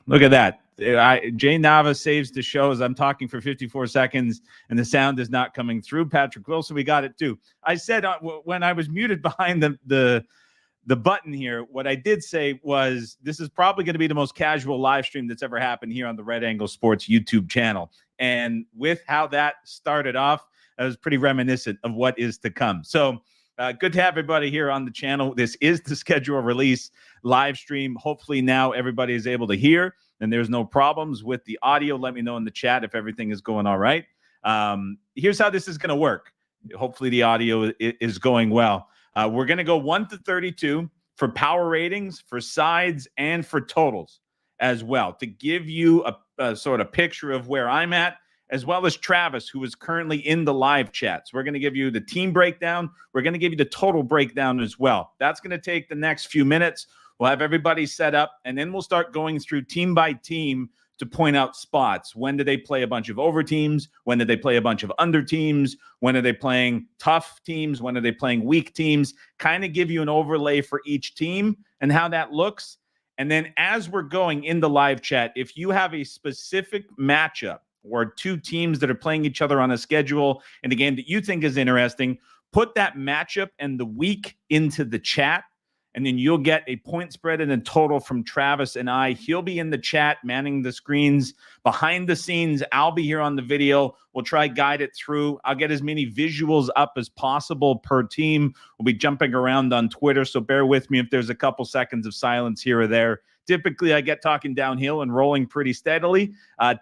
Look at that. Jay Nava saves the show as I'm talking for 54 seconds and the sound is not coming through. Patrick Wilson, we got it too. I said when I was muted behind the button here, what I did say was this is probably going to be the most casual live stream that's ever happened here on the Red Angle Sports YouTube channel. And with how that started off, I was pretty reminiscent of what is to come. So good to have everybody here on the channel. This is the schedule release live stream. Hopefully now everybody is able to hear and there's no problems with the audio. Let me know in the chat if everything is going all right. Here's how this is going to work. Hopefully the audio is going well. We're going to go 1 to 32 for power ratings, for sides, and for totals as well to give you a sort of picture of where I'm at, as well as Travis, who is currently in the live chat. So we're going to give you the team breakdown. We're going to give you the total breakdown as well. That's going to take the next few minutes. We'll have everybody set up, and then we'll start going through team by team to point out spots. When do they play a bunch of over teams? When do they play a bunch of under teams? When are they playing tough teams? When are they playing weak teams? Kind of give you an overlay for each team and how that looks. And then as we're going in the live chat, if you have a specific matchup or two teams that are playing each other on a schedule in the game that you think is interesting, put that matchup and the week into the chat, and then you'll get a point spread and a total from Travis and I. He'll be in the chat, manning the screens behind the scenes. I'll be here on the video. We'll try guide it through. I'll get as many visuals up as possible per team. We'll be jumping around on Twitter, so bear with me if there's a couple seconds of silence here or there. Typically, I get talking downhill and rolling pretty steadily.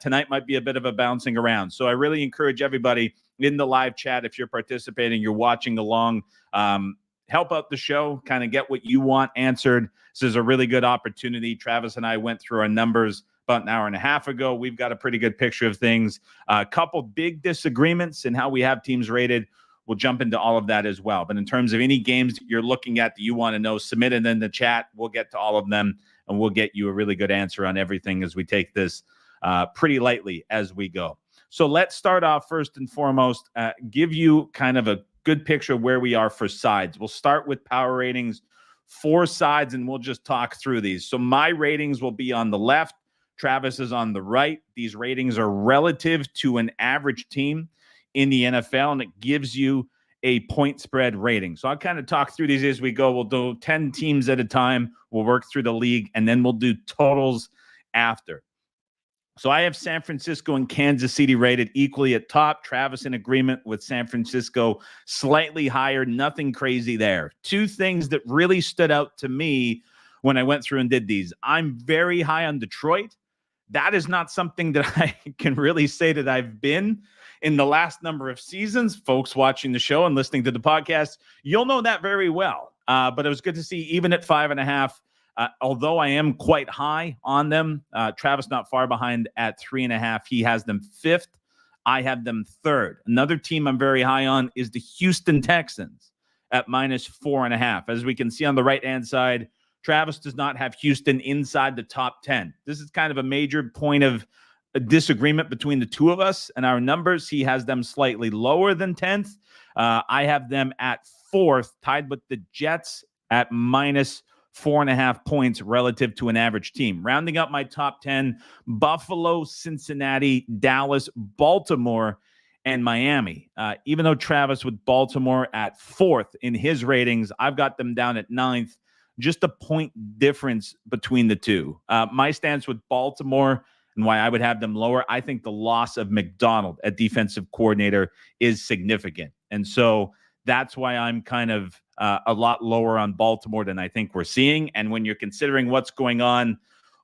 Tonight might be a bit of a bouncing around. So I really encourage everybody in the live chat, if you're participating, you're watching along, help out the show, kind of get what you want answered. This is a really good opportunity. Travis and I went through our numbers about an hour and a half ago. We've got a pretty good picture of things. A couple big disagreements in how we have teams rated. We'll jump into all of that as well. But in terms of any games that you're looking at that you want to know, submit it in the chat. We'll get to all of them, and we'll get you a really good answer on everything as we take this pretty lightly as we go. So let's start off first and foremost, give you kind of a good picture of where we are for sides. We'll start with power ratings, 4 sides, and we'll just talk through these. So my ratings will be on the left. Travis is on the right. These ratings are relative to an average team in the NFL, and it gives you a point spread rating. So I'll kind of talk through these as we go. We'll do 10 teams at a time. We'll work through the league, and then we'll do totals after. So I have San Francisco and Kansas City rated equally at top. Travis in agreement with San Francisco, slightly higher, nothing crazy there. 2 things that really stood out to me when I went through and did these. I'm very high on Detroit. That is not something that I can really say that I've been in the last number of seasons. Folks watching the show and listening to the podcast, you'll know that very well. But it was good to see even at 5.5. Although I am quite high on them, Travis not far behind at 3.5. He has them 5th. I have them 3rd. Another team I'm very high on is the Houston Texans at -4.5. As we can see on the right-hand side, Travis does not have Houston inside the top 10. This is kind of a major point of a disagreement between the two of us and our numbers. He has them slightly lower than 10th. I have them at 4th, tied with the Jets at -4.5 points relative to an average team. Rounding up my top 10, Buffalo, Cincinnati, Dallas, Baltimore, and Miami. Even though Travis with Baltimore at 4th in his ratings, I've got them down at 9th. Just a point difference between the two. My stance with Baltimore and why I would have them lower, I think the loss of McDonald at defensive coordinator is significant. And so that's why I'm kind of a lot lower on Baltimore than I think we're seeing. And when you're considering what's going on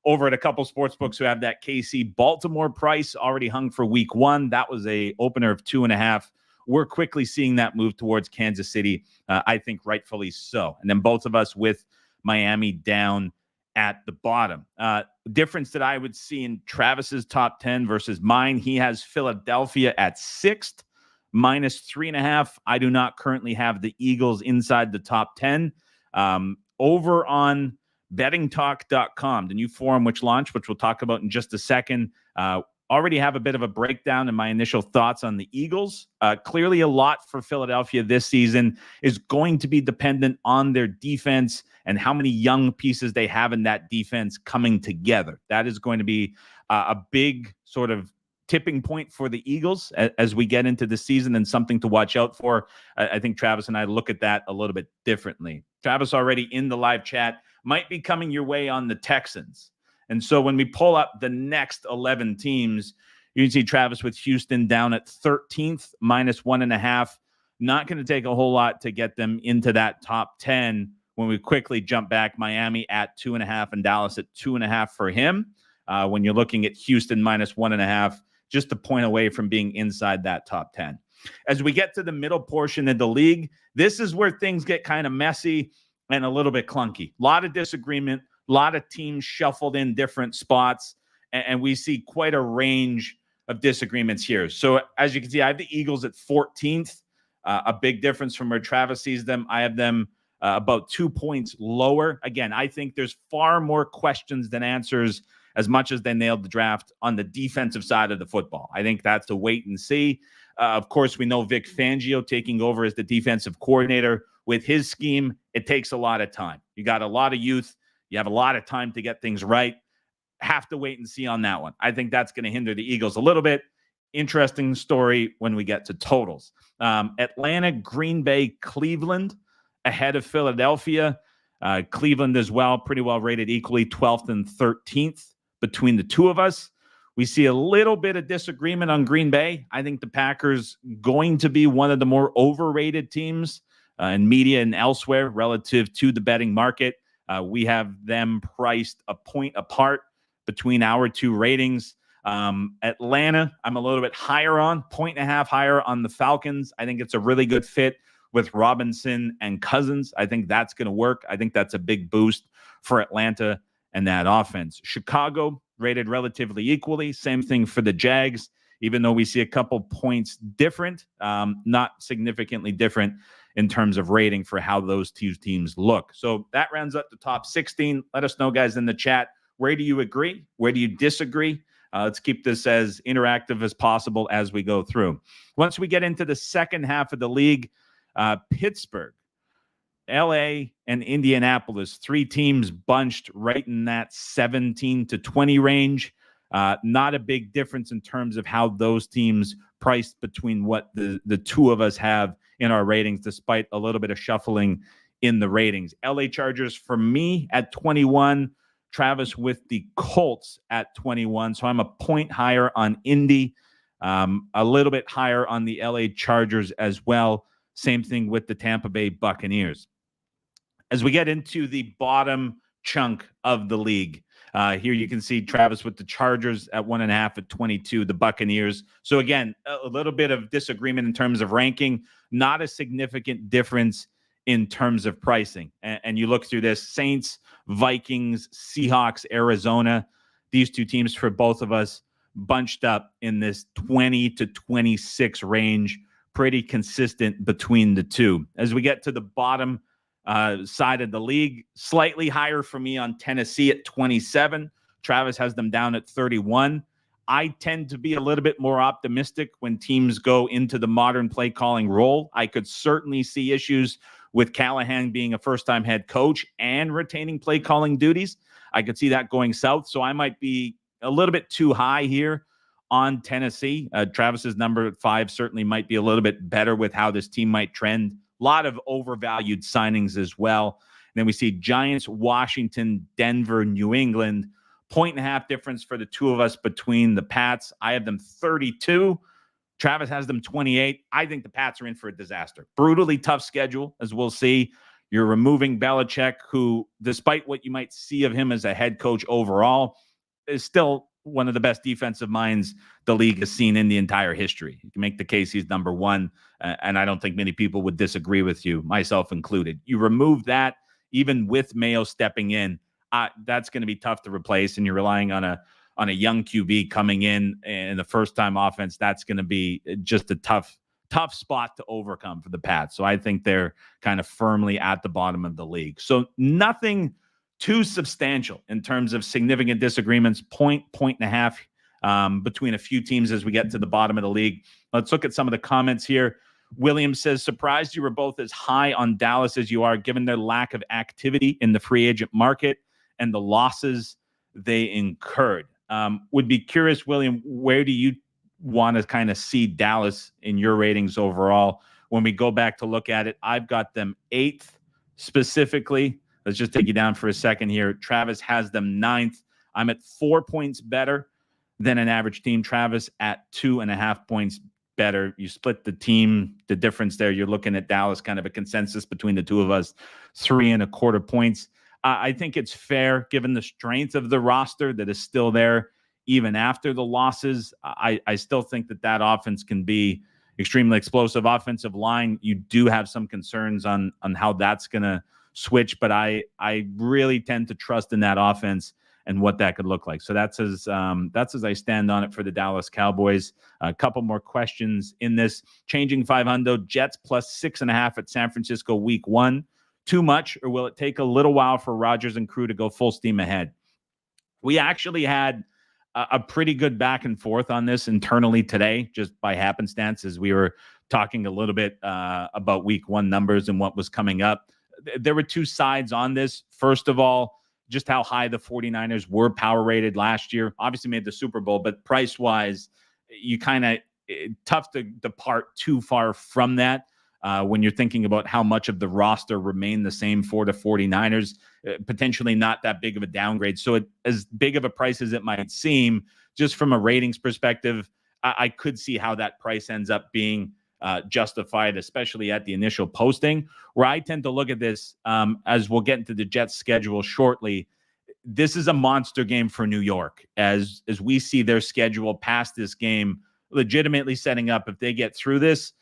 over at a couple sportsbooks who have that KC Baltimore price already hung for week 1, that was a opener of 2.5. We're quickly seeing that move towards Kansas City. I think rightfully so. And then both of us with Miami down at the bottom. Difference that I would see in Travis's top 10 versus mine, he has Philadelphia at 6th. -3.5. I do not currently have the Eagles inside the top 10. Over on bettingtalk.com, the new forum which launched, which we'll talk about in just a second. already have a bit of a breakdown in my initial thoughts on the Eagles. Clearly, a lot for Philadelphia this season is going to be dependent on their defense and how many young pieces they have in that defense coming together. That is going to be a big sort of tipping point for the Eagles as we get into the season, and something to watch out for. I think Travis and I look at that a little bit differently. Travis, already in the live chat, might be coming your way on the Texans. And so when we pull up the next 11 teams, you can see Travis with Houston down at 13th, -1.5. Not going to take a whole lot to get them into that top 10. When we quickly jump back, Miami at 2.5 and Dallas at 2.5 for him. When you're looking at Houston -1.5, just a point away from being inside that top 10. As we get to the middle portion of the league, this is where things get kind of messy and a little bit clunky. A lot of disagreement, a lot of teams shuffled in different spots, and we see quite a range of disagreements here. So as you can see, I have the Eagles at 14th, a big difference from where Travis sees them. I have them about 2 points lower. Again, I think there's far more questions than answers, as much as they nailed the draft on the defensive side of the football. I think that's a wait and see. Of course, we know Vic Fangio taking over as the defensive coordinator. With his scheme, it takes a lot of time. You got a lot of youth. You have a lot of time to get things right. Have to wait and see on that one. I think that's going to hinder the Eagles a little bit. Interesting story when we get to totals. Atlanta, Green Bay, Cleveland ahead of Philadelphia. Cleveland as well, pretty well rated equally, 12th and 13th between the two of us. We see a little bit of disagreement on Green Bay. I think the Packers going to be one of the more overrated teams in media and elsewhere relative to the betting market. We have them priced a point apart between our two ratings. Atlanta, I'm a little bit higher on, 1.5 higher on the Falcons. I think it's a really good fit with Robinson and Cousins. I think that's going to work. I think that's a big boost for Atlanta and that offense. Chicago rated relatively equally. Same thing for the Jags, even though we see a couple points different, not significantly different in terms of rating for how those two teams look. So that rounds up the top 16. Let us know, guys, in the chat. Where do you agree? Where do you disagree? Let's keep this as interactive as possible as we go through. Once we get into the second half of the league, Pittsburgh, LA, and Indianapolis, three teams bunched right in that 17 to 20 range. Not a big difference in terms of how those teams priced between what the two of us have in our ratings, despite a little bit of shuffling in the ratings. LA Chargers for me at 21, Travis with the Colts at 21. So I'm a point higher on Indy, a little bit higher on the LA Chargers as well. Same thing with the Tampa Bay Buccaneers. As we get into the bottom chunk of the league, here you can see Travis with the Chargers at 1.5 at 22, the Buccaneers. So again, a little bit of disagreement in terms of ranking, not a significant difference in terms of pricing. And you look through this, Saints, Vikings, Seahawks, Arizona, these two teams for both of us bunched up in this 20 to 26 range, pretty consistent between the two. As we get to the bottom side of the league, slightly higher for me on Tennessee at 27. Travis has them down at 31. I tend to be a little bit more optimistic when teams go into the modern play calling role. I could certainly see issues with Callahan being a first-time head coach and retaining play calling duties. I could see that going south. So I might be a little bit too high here on Tennessee. Travis's number at 5 certainly might be a little bit better with how this team might trend. A lot of overvalued signings as well. And then we see Giants, Washington, Denver, New England. 1.5 difference for the two of us between the Pats. I have them 32. Travis has them 28. I think the Pats are in for a disaster. Brutally tough schedule, as we'll see. You're removing Belichick, who, despite what you might see of him as a head coach overall, is still one of the best defensive minds the league has seen in the entire history. You can make the case he's number one, and I don't think many people would disagree with you, myself included. You remove that, even with Mayo stepping in, that's going to be tough to replace, and you're relying on a young QB coming in the first-time offense. That's going to be just a tough spot to overcome for the Pats. So I think they're kind of firmly at the bottom of the league. So nothing too substantial in terms of significant disagreements. Point and a half between a few teams as we get to the bottom of the league. Let's look at some of the comments here. William says, surprised you were both as high on Dallas as you are, given their lack of activity in the free agent market and the losses they incurred. Would be curious, William, where do you want to kind of see Dallas in your ratings overall? When we go back to look at it, I've got them 8th specifically. Let's just take you down for a second here. Travis has them 9th. I'm at 4 points better than an average team. Travis at 2.5 points better. You split the team, the difference there, you're looking at Dallas, kind of a consensus between the two of us, 3.25 points. I think it's fair given the strength of the roster that is still there even after the losses. I still think that offense can be extremely explosive. Offensive line, you do have some concerns on how that's going to switch, but I really tend to trust in that offense and what that could look like. So that's as I stand on it for the Dallas Cowboys. A couple more questions in this. Changing 500, Jets plus 6.5 at San Francisco week 1. Too much, or will it take a little while for Rodgers and crew to go full steam ahead? We actually had a pretty good back and forth on this internally today, just by happenstance, as we were talking a little bit about week 1 numbers and what was coming up. There were two sides on this. First of all, just how high the 49ers were power rated last year. Obviously made the Super Bowl, but price-wise, you kind of tough to depart too far from that when you're thinking about how much of the roster remained the same for the 49ers. Potentially not that big of a downgrade. So as big of a price as it might seem, just from a ratings perspective, I could see how that price ends up being justified, especially at the initial posting. Where I tend to look at this, as we'll get into the Jets schedule shortly, this is a monster game for New York. As we see their schedule past this game, legitimately setting up, if they get through this,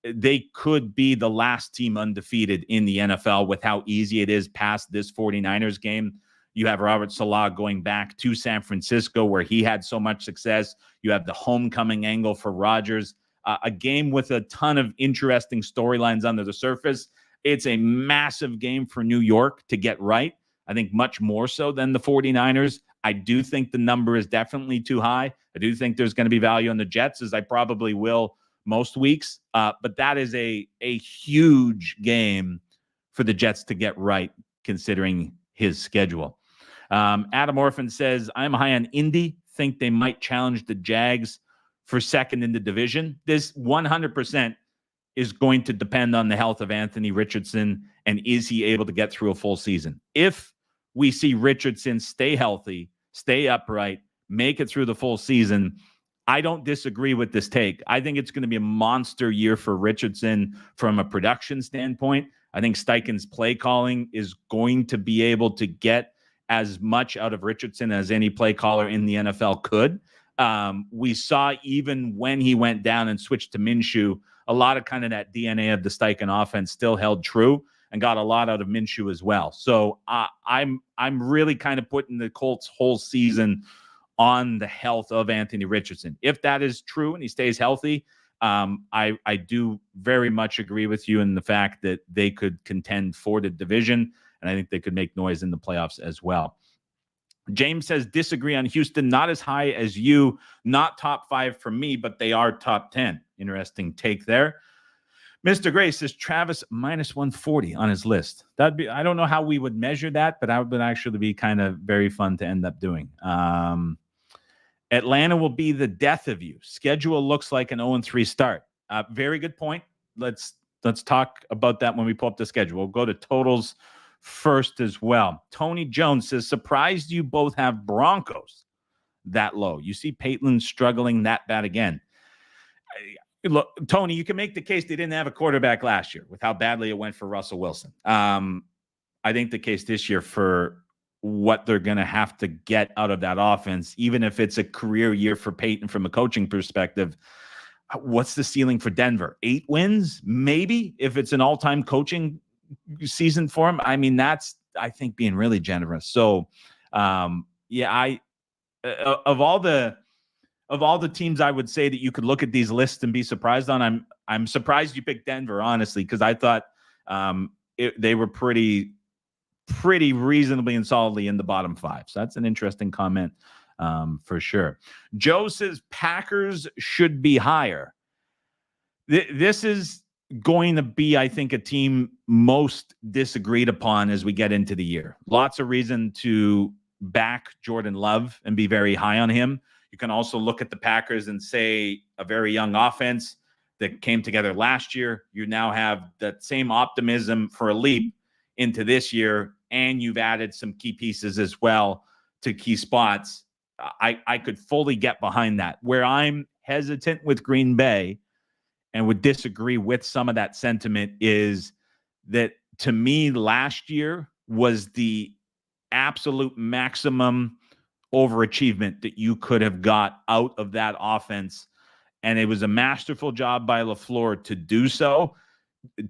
they could be the last team undefeated in the NFL with how easy it is past this 49ers game. You have Robert Saleh going back to San Francisco where he had so much success. You have the homecoming angle for Rodgers. A game with a ton of interesting storylines under the surface. It's a massive game for New York to get right. I think much more so than the 49ers. I do think the number is definitely too high. I do think there's going to be value on the Jets, as I probably will most weeks. But that is a huge game for the Jets to get right, considering his schedule. Adam Orphan says, I'm high on Indy. Think they might challenge the Jags for second in the division. This 100% is going to depend on the health of Anthony Richardson and is he able to get through a full season. If we see Richardson stay healthy, stay upright, make it through the full season, I don't disagree with this take. I think it's going to be a monster year for Richardson from a production standpoint. I think Steichen's play calling is going to be able to get as much out of Richardson as any play caller in the NFL could. We saw even when he went down and switched to Minshew, a lot of kind of that DNA of the Steichen offense still held true and got a lot out of Minshew as well. So I'm really kind of putting the Colts whole season on the health of Anthony Richardson. If that is true and he stays healthy, I do very much agree with you in the fact that they could contend for the division, and I think they could make noise in the playoffs as well. James says, disagree on Houston, not as high as you, not top 5 for me, but they are top 10. Interesting take there. Mr. Gray says Travis minus 140 on his list. That'd be, I don't know how we would measure that, but that would actually be kind of very fun to end up doing. Atlanta will be the death of you. Schedule looks like an 0-3 start. Very good point. Let's talk about that when we pull up the schedule. We'll go to totals first as well. Tony Jones says, surprised you both have Broncos that low. You see Peyton struggling that bad again. Look, Tony, you can make the case they didn't have a quarterback last year with how badly it went for Russell Wilson. I think the case this year for what they're going to have to get out of that offense, even if it's a career year for Peyton from a coaching perspective, what's the ceiling for Denver? 8 wins? Maybe, if it's an all-time coaching season for him. I mean, that's, I think, being really generous. So, yeah, of all the teams I would say that you could look at these lists and be surprised on, I'm surprised you picked Denver, honestly, because I thought they were pretty reasonably and solidly in the bottom 5. So that's an interesting comment for sure. Joe says Packers should be higher. This is going to be, I think, a team most disagreed upon as we get into the year. Lots of reason to back Jordan Love and be very high on him. You can also look at the Packers and say a very young offense that came together last year. You now have that same optimism for a leap into this year, and you've added some key pieces as well to key spots. I could fully get behind that. Where I'm hesitant with Green Bay and would disagree with some of that sentiment is that, to me, last year was the absolute maximum overachievement that you could have got out of that offense. And it was a masterful job by LaFleur to do so.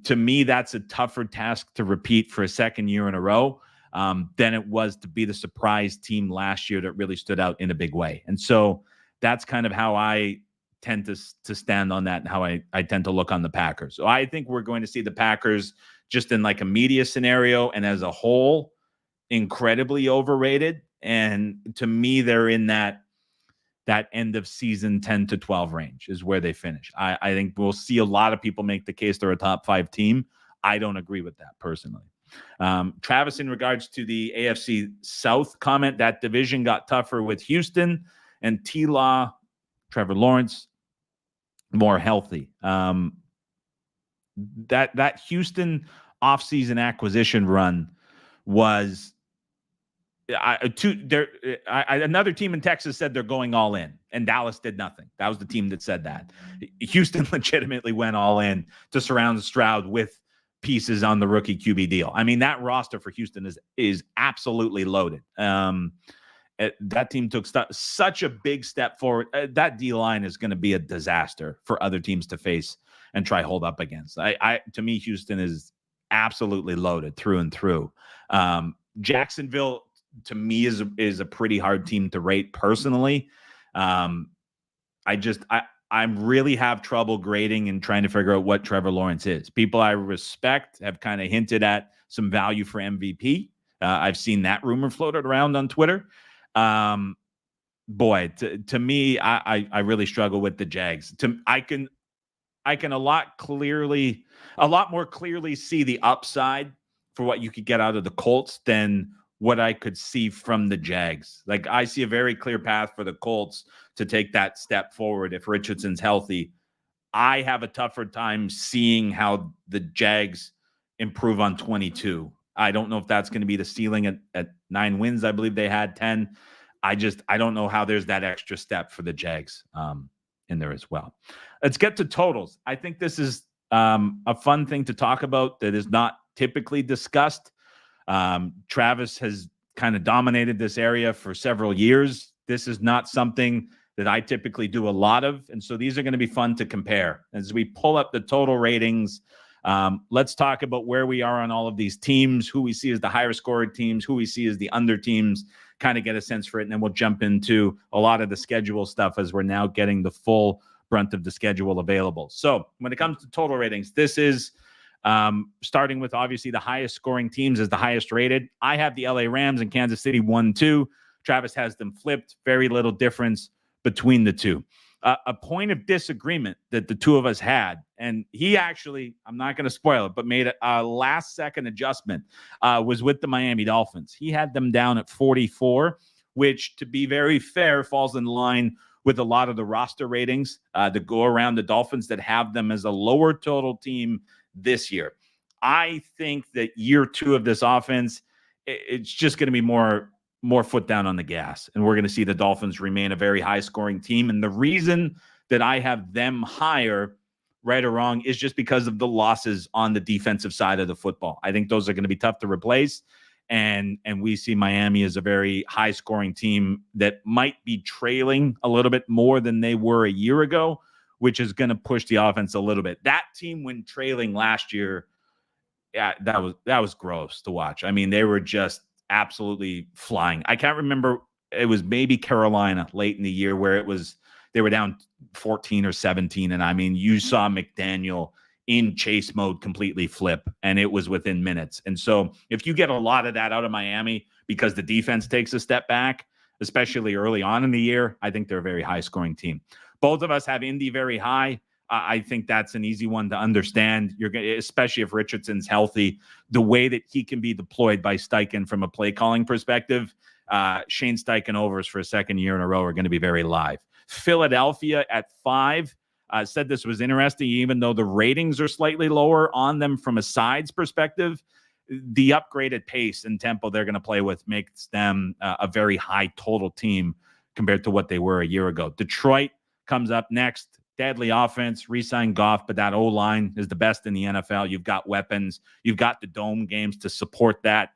To me, that's a tougher task to repeat for a second year in a row than it was to be the surprise team last year that really stood out in a big way. And so that's kind of how I tend to stand on that, and how I tend to look on the Packers. So I think we're going to see the Packers just in like a media scenario and as a whole incredibly overrated. And to me, they're in that end of season 10 to 12 range is where they finish. I think we'll see a lot of people make the case they're a top 5 team. I don't agree with that personally. Travis, in regards to the AFC South comment, that division got tougher with Houston and T-Law, Trevor Lawrence, more healthy. That Houston offseason acquisition run was another team in Texas said they're going all in, and Dallas did nothing. That was the team that said that. Houston legitimately went all in to surround Stroud with pieces on the rookie QB deal. I mean, that roster for Houston is absolutely loaded. That team took such a big step forward. That D-line is going to be a disaster for other teams to face and try hold up against. To me, Houston is absolutely loaded through and through. Jacksonville, to me, is a pretty hard team to rate personally. I really have trouble grading and trying to figure out what Trevor Lawrence is. People I respect have kind of hinted at some value for MVP. I've seen that rumor floated around on Twitter. To me, I really struggle with the Jags. I can a lot more clearly see the upside for what you could get out of the Colts than what I could see from the Jags. Like, I see a very clear path for the Colts to take that step forward if Richardson's healthy. I have a tougher time seeing how the Jags improve on 22. I don't know if that's going to be the ceiling at 9 wins. I believe they had 10. I don't know how there's that extra step for the Jags in there as well. Let's get to totals. I think this is a fun thing to talk about that is not typically discussed. Travis has kind of dominated this area for several years. This is not something that I typically do a lot of. And so these are going to be fun to compare. As we pull up the total ratings, let's talk about where we are on all of these teams, who we see as the higher scored teams, who we see as the under teams, kind of get a sense for it. And then we'll jump into a lot of the schedule stuff as we're now getting the full brunt of the schedule available. So when it comes to total ratings, this is starting with obviously the highest scoring teams as the highest rated. I have the LA Rams and Kansas City 1-2. Travis has them flipped. Very little difference between the two. A point of disagreement that the two of us had, and he actually, I'm not going to spoil it, but made a last second adjustment, was with the Miami Dolphins. He had them down at 44, which, to be very fair, falls in line with a lot of the roster ratings that go around the Dolphins that have them as a lower total team this year. I think that year 2 of this offense, it's just going to be more foot down on the gas. And we're going to see the Dolphins remain a very high scoring team. And the reason that I have them higher, right or wrong, is just because of the losses on the defensive side of the football. I think those are going to be tough to replace. And we see Miami as a very high scoring team that might be trailing a little bit more than they were a year ago, which is going to push the offense a little bit. That team, when trailing last year, yeah, that was gross to watch. I mean, they were just absolutely flying. I can't remember. It was maybe Carolina late in the year where they were down 14 or 17. And I mean, you saw McDaniel in chase mode completely flip, and it was within minutes. And so if you get a lot of that out of Miami because the defense takes a step back, especially early on in the year. I think they're a very high-scoring team. Both of us have Indy very high. I think that's an easy one to understand. You're going, especially if Richardson's healthy, the way that he can be deployed by Steichen from a play calling perspective. Shane Steichen overs for a second year in a row are going to be very live. Philadelphia at 5. Said this was interesting, even though the ratings are slightly lower on them from a sides perspective. The upgraded pace and tempo they're going to play with makes them a very high total team compared to what they were a year ago. Detroit comes up next. Deadly offense, re-sign Goff, but that O-line is the best in the NFL. You've got weapons. You've got the dome games to support that.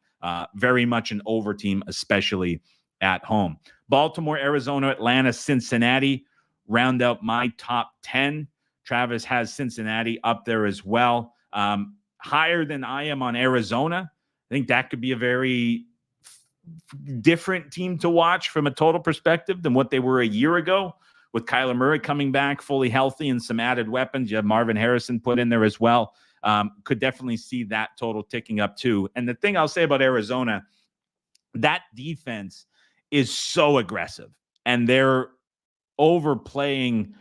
Very much an over team, especially at home. Baltimore, Arizona, Atlanta, Cincinnati round out my top 10. Travis has Cincinnati up there as well. Higher than I am on Arizona. I think that could be a very different team to watch from a total perspective than what they were a year ago. With Kyler Murray coming back fully healthy and some added weapons, you have Marvin Harrison put in there as well. Could definitely see that total ticking up too. And the thing I'll say about Arizona, that defense is so aggressive, and they're overplaying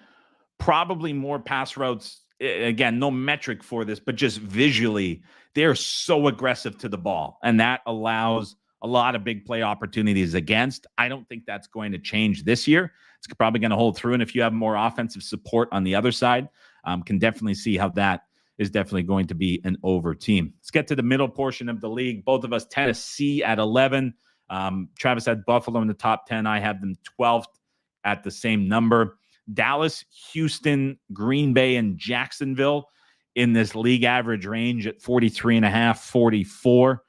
probably more pass routes. Again, no metric for this, but just visually, they're so aggressive to the ball, and that allows a lot of big play opportunities against. I don't think that's going to change this year. It's probably going to hold through. And if you have more offensive support on the other side, can definitely see how that is definitely going to be an over team. Let's get to the middle portion of the league. Both of us, Tennessee at 11. Travis had Buffalo in the top 10. I have them 12th at the same number. Dallas, Houston, Green Bay, and Jacksonville in this league average range at 43.5, 44.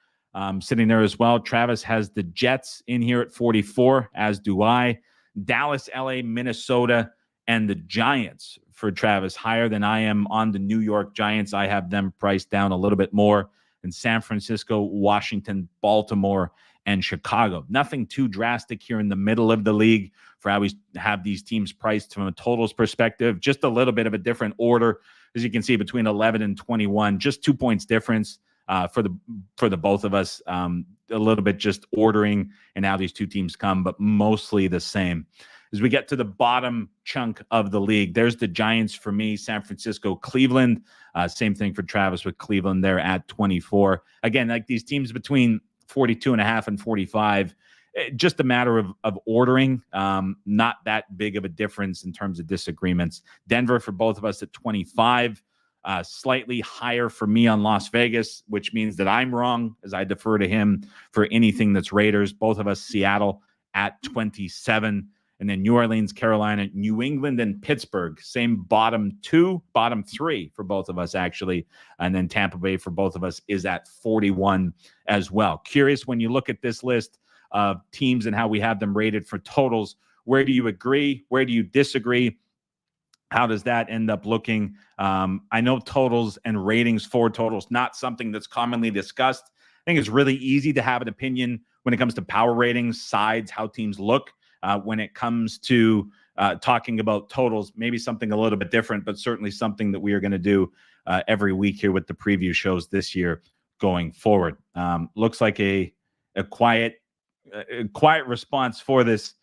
Sitting there as well. Travis has the Jets in here at 44, as do I. Dallas, LA, Minnesota, and the Giants for Travis higher than I am on the New York Giants. I have them priced down a little bit more. And San Francisco, Washington, Baltimore, and Chicago. Nothing too drastic here in the middle of the league for how we have these teams priced from a totals perspective. Just a little bit of a different order, as you can see, between 11 and 21. Just 2 points difference for the both of us. A little bit just ordering and how these two teams come, but mostly the same. As we get to the bottom chunk of the league, there's the Giants for me, San Francisco, Cleveland. Same thing for Travis with Cleveland there at 24. Again, like these teams between 42.5 and 45, just a matter of ordering. Not that big of a difference in terms of disagreements. Denver for both of us at 25. Slightly higher for me on Las Vegas, which means that I'm wrong as I defer to him for anything that's Raiders. Both of us, Seattle at 27. And then New Orleans, Carolina, New England, and Pittsburgh. Same bottom 3 for both of us, actually. And then Tampa Bay for both of us is at 41 as well. Curious, when you look at this list of teams and how we have them rated for totals, where do you agree? Where do you disagree? How does that end up looking? I know totals and ratings for totals, not something that's commonly discussed. I think it's really easy to have an opinion when it comes to power ratings, sides, how teams look. When it comes to talking about totals, maybe something a little bit different, but certainly something that we are going to do every week here with the preview shows this year going forward. Looks like a quiet response for this.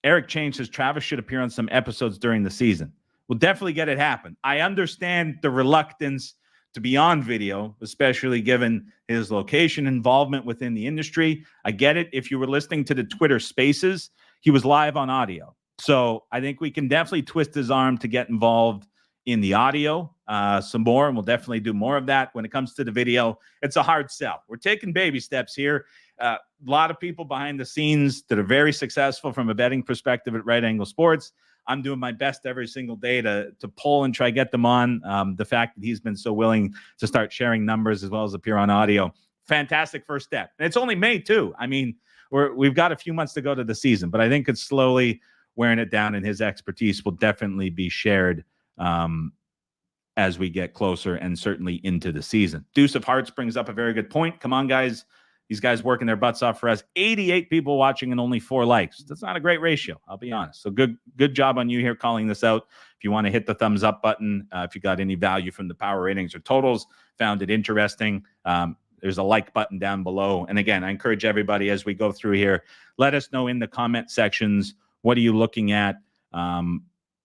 Eric Chain says Travis should appear on some episodes during the season. We'll definitely get it happen. I understand the reluctance to be on video, especially given his location involvement within the industry. I get it. If you were listening to the Twitter Spaces, he was live on audio. So I think we can definitely twist his arm to get involved in the audio some more, and we'll definitely do more of that. When it comes to the video, it's a hard sell. We're taking baby steps here. A lot of people behind the scenes that are very successful from a betting perspective at Right Angle Sports. I'm doing my best every single day to pull and try get them on. The fact that he's been so willing to start sharing numbers as well as appear on audio, fantastic first step. And it's only May too. I mean, we've got a few months to go to the season, but I think it's slowly wearing it down, and his expertise will definitely be shared as we get closer and certainly into the season. Deuce of Hearts brings up a very good point. Come on, guys. These guys working their butts off for us. 88 people watching and only 4 likes. That's not a great ratio, I'll be honest. So good job on you here calling this out. If you want to hit the thumbs up button, if you got any value from the power ratings or totals, found it interesting, there's a like button down below. And again, I encourage everybody as we go through here, let us know in the comment sections, what are you looking at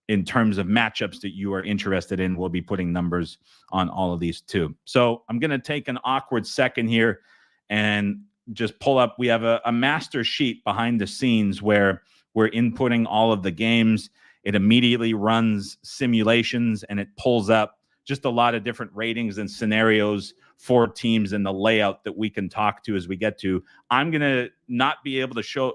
in terms of matchups that you are interested in. We'll be putting numbers on all of these too. So I'm going to take an awkward second here and just pull up. We have a master sheet behind the scenes where we're inputting all of the games. It immediately runs simulations and it pulls up just a lot of different ratings and scenarios for teams and the layout that we can talk to as we get to. I'm going to not be able to show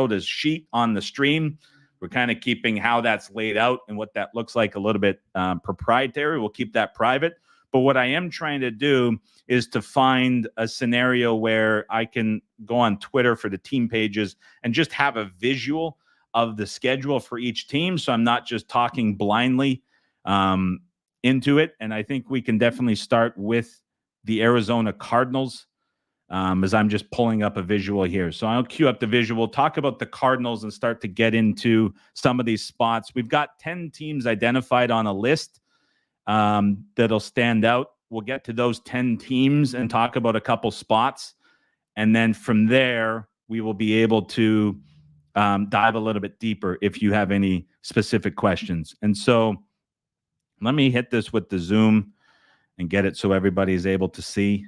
this sheet on the stream. We're kind of keeping how that's laid out and what that looks like a little bit proprietary. We'll keep that private. But what I am trying to do is to find a scenario where I can go on Twitter for the team pages and just have a visual of the schedule for each team. So I'm not just talking blindly into it. And I think we can definitely start with the Arizona Cardinals as I'm just pulling up a visual here. So I'll cue up the visual, talk about the Cardinals and start to get into some of these spots. We've got 10 teams identified on a list that'll stand out. We'll get to those 10 teams and talk about a couple spots. And then from there, we will be able to dive a little bit deeper if you have any specific questions. And so let me hit this with the Zoom and get it so everybody is able to see.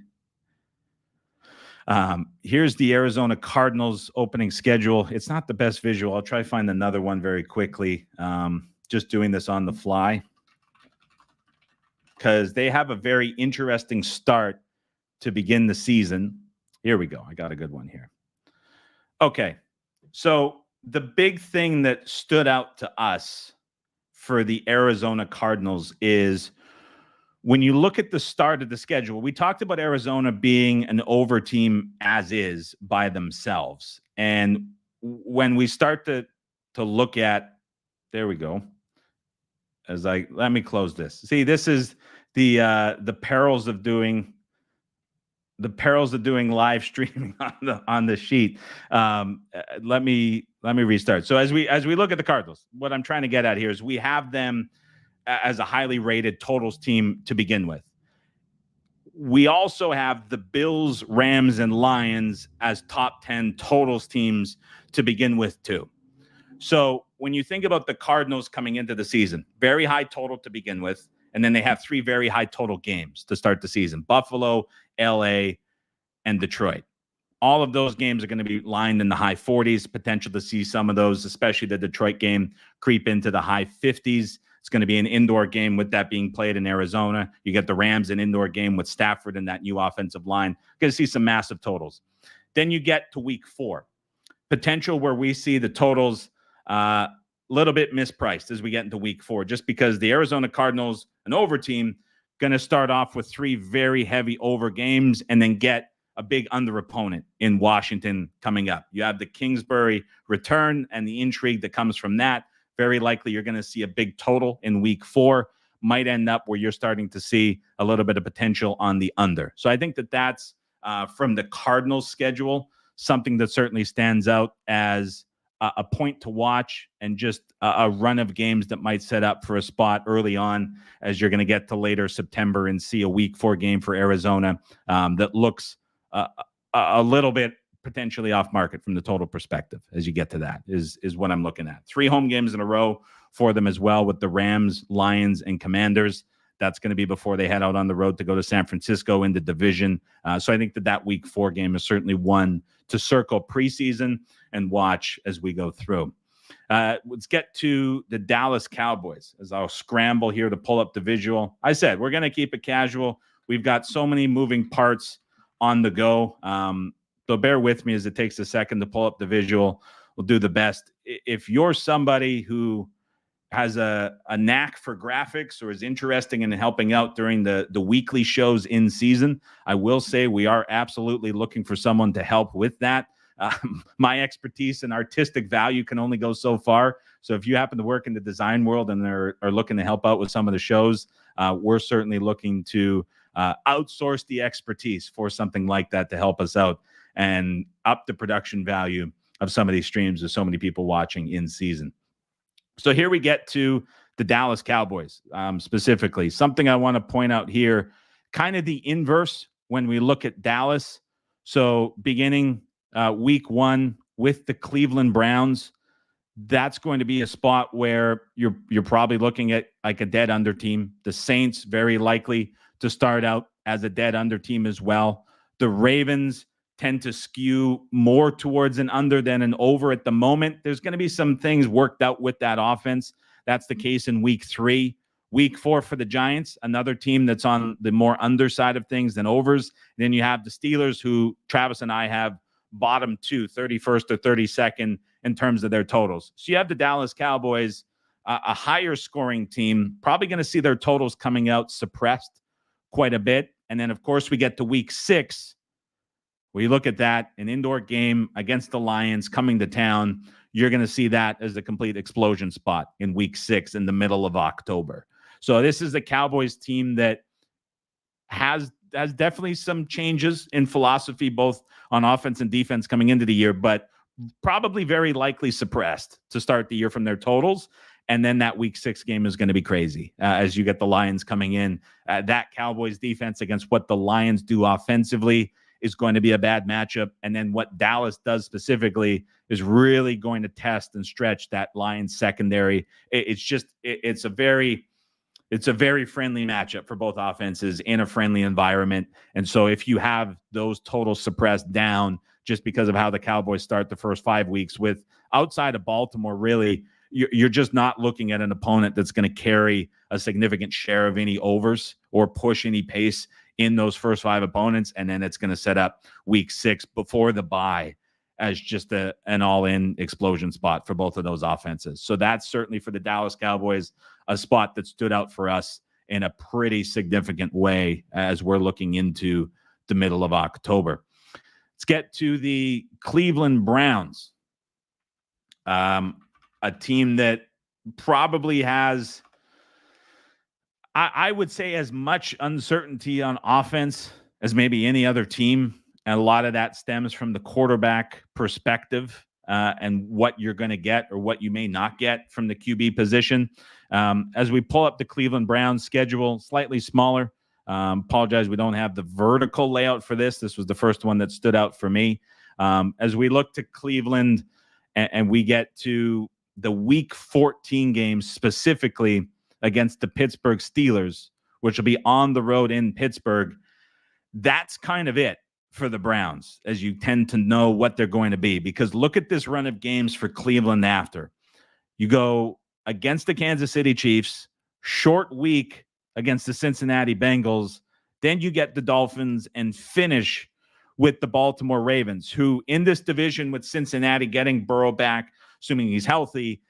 Here's the Arizona Cardinals opening schedule. It's not the best visual. I'll try to find another one very quickly. Just doing this on the fly because they have a very interesting start to begin the season. Here we go. I got a good one here. Okay. So the big thing that stood out to us for the Arizona Cardinals is when you look at the start of the schedule, we talked about Arizona being an over team as is by themselves. And when we start to look at, there we go. Let me close this. See, this is the perils of doing live streaming on the sheet. Let me restart. So as we look at the Cardinals, what I'm trying to get at here is we have them as a highly rated totals team to begin with. We also have the Bills, Rams, and Lions as top 10 totals teams to begin with too. So when you think about the Cardinals coming into the season, very high total to begin with, and then they have 3 very high total games to start the season: Buffalo, LA, and Detroit. All of those games are going to be lined in the high 40s, potential to see some of those, especially the Detroit game, creep into the high 50s. It's going to be an indoor game with that being played in Arizona. You get the Rams, an indoor game with Stafford and that new offensive line. Going to see some massive totals. Then you get to week 4. Potential where we see the totals a little bit mispriced as we get into week 4, just because the Arizona Cardinals, an over team, going to start off with 3 very heavy over games and then get a big under opponent in Washington coming up. You have the Kingsbury return and the intrigue that comes from that. Very likely you're going to see a big total in week 4. Might end up where you're starting to see a little bit of potential on the under. So I think that's from the Cardinals schedule, something that certainly stands out as a point to watch and just a run of games that might set up for a spot early on as you're going to get to later September and see a week 4 game for Arizona that looks a little bit potentially off market from the total perspective as you get to that is what I'm looking at. 3 home games in a row for them as well with the Rams, Lions, and Commanders. That's going to be before they head out on the road to go to San Francisco in the division. So I think that week 4 game is certainly one to circle preseason and watch as we go through. Let's get to the Dallas Cowboys as I'll scramble here to pull up the visual. I said, we're going to keep it casual. We've got so many moving parts on the go. So bear with me as it takes a second to pull up the visual. We'll do the best. If you're somebody who has a knack for graphics or is interested in helping out during the weekly shows in season, I will say we are absolutely looking for someone to help with that. My expertise and artistic value can only go so far. So if you happen to work in the design world and are looking to help out with some of the shows, we're certainly looking to outsource the expertise for something like that to help us out and up the production value of some of these streams with so many people watching in season. So here we get to the Dallas Cowboys specifically. Something I want to point out here, kind of the inverse when we look at Dallas. So beginning week 1 with the Cleveland Browns, that's going to be a spot where you're probably looking at like a dead under team. The Saints very likely to start out as a dead under team as well. The Ravens tend to skew more towards an under than an over at the moment. There's going to be some things worked out with that offense. That's the case in week 3. Week 4 for the Giants, another team that's on the more underside of things than overs. Then you have the Steelers, who Travis and I have bottom 2, 31st or 32nd in terms of their totals. So you have the Dallas Cowboys, a higher scoring team, probably going to see their totals coming out suppressed quite a bit. And then, of course, we get to week 6. We look at that, an indoor game against the Lions coming to town. You're going to see that as a complete explosion spot in week 6 in the middle of October. So this is a Cowboys team that has definitely some changes in philosophy, both on offense and defense coming into the year, but probably very likely suppressed to start the year from their totals. And then that week 6 game is going to be crazy as you get the Lions coming in. That Cowboys defense against what the Lions do offensively is going to be a bad matchup. And then what Dallas does specifically is really going to test and stretch that Lions secondary. It's a very friendly matchup for both offenses in a friendly environment. And so if you have those totals suppressed down just because of how the Cowboys start the first 5 weeks with outside of Baltimore, really, you're just not looking at an opponent that's going to carry a significant share of any overs or push any pace in those first 5 opponents. And then it's going to set up week 6 before the bye as just an all-in explosion spot for both of those offenses. So that's certainly for the Dallas Cowboys, a spot that stood out for us in a pretty significant way as we're looking into the middle of October. Let's get to the Cleveland Browns, a team that probably has, I would say, as much uncertainty on offense as maybe any other team. And a lot of that stems from the quarterback perspective and what you're going to get or what you may not get from the QB position. As we pull up the Cleveland Browns schedule, slightly smaller. Apologize, we don't have the vertical layout for this. This was the first one that stood out for me. As we look to Cleveland and we get to the week 14 games specifically against the Pittsburgh Steelers, which will be on the road in Pittsburgh, that's kind of it for the Browns, as you tend to know what they're going to be. Because look at this run of games for Cleveland after. You go against the Kansas City Chiefs, short week against the Cincinnati Bengals, then you get the Dolphins and finish with the Baltimore Ravens, who in this division with Cincinnati getting Burrow back, assuming he's healthy,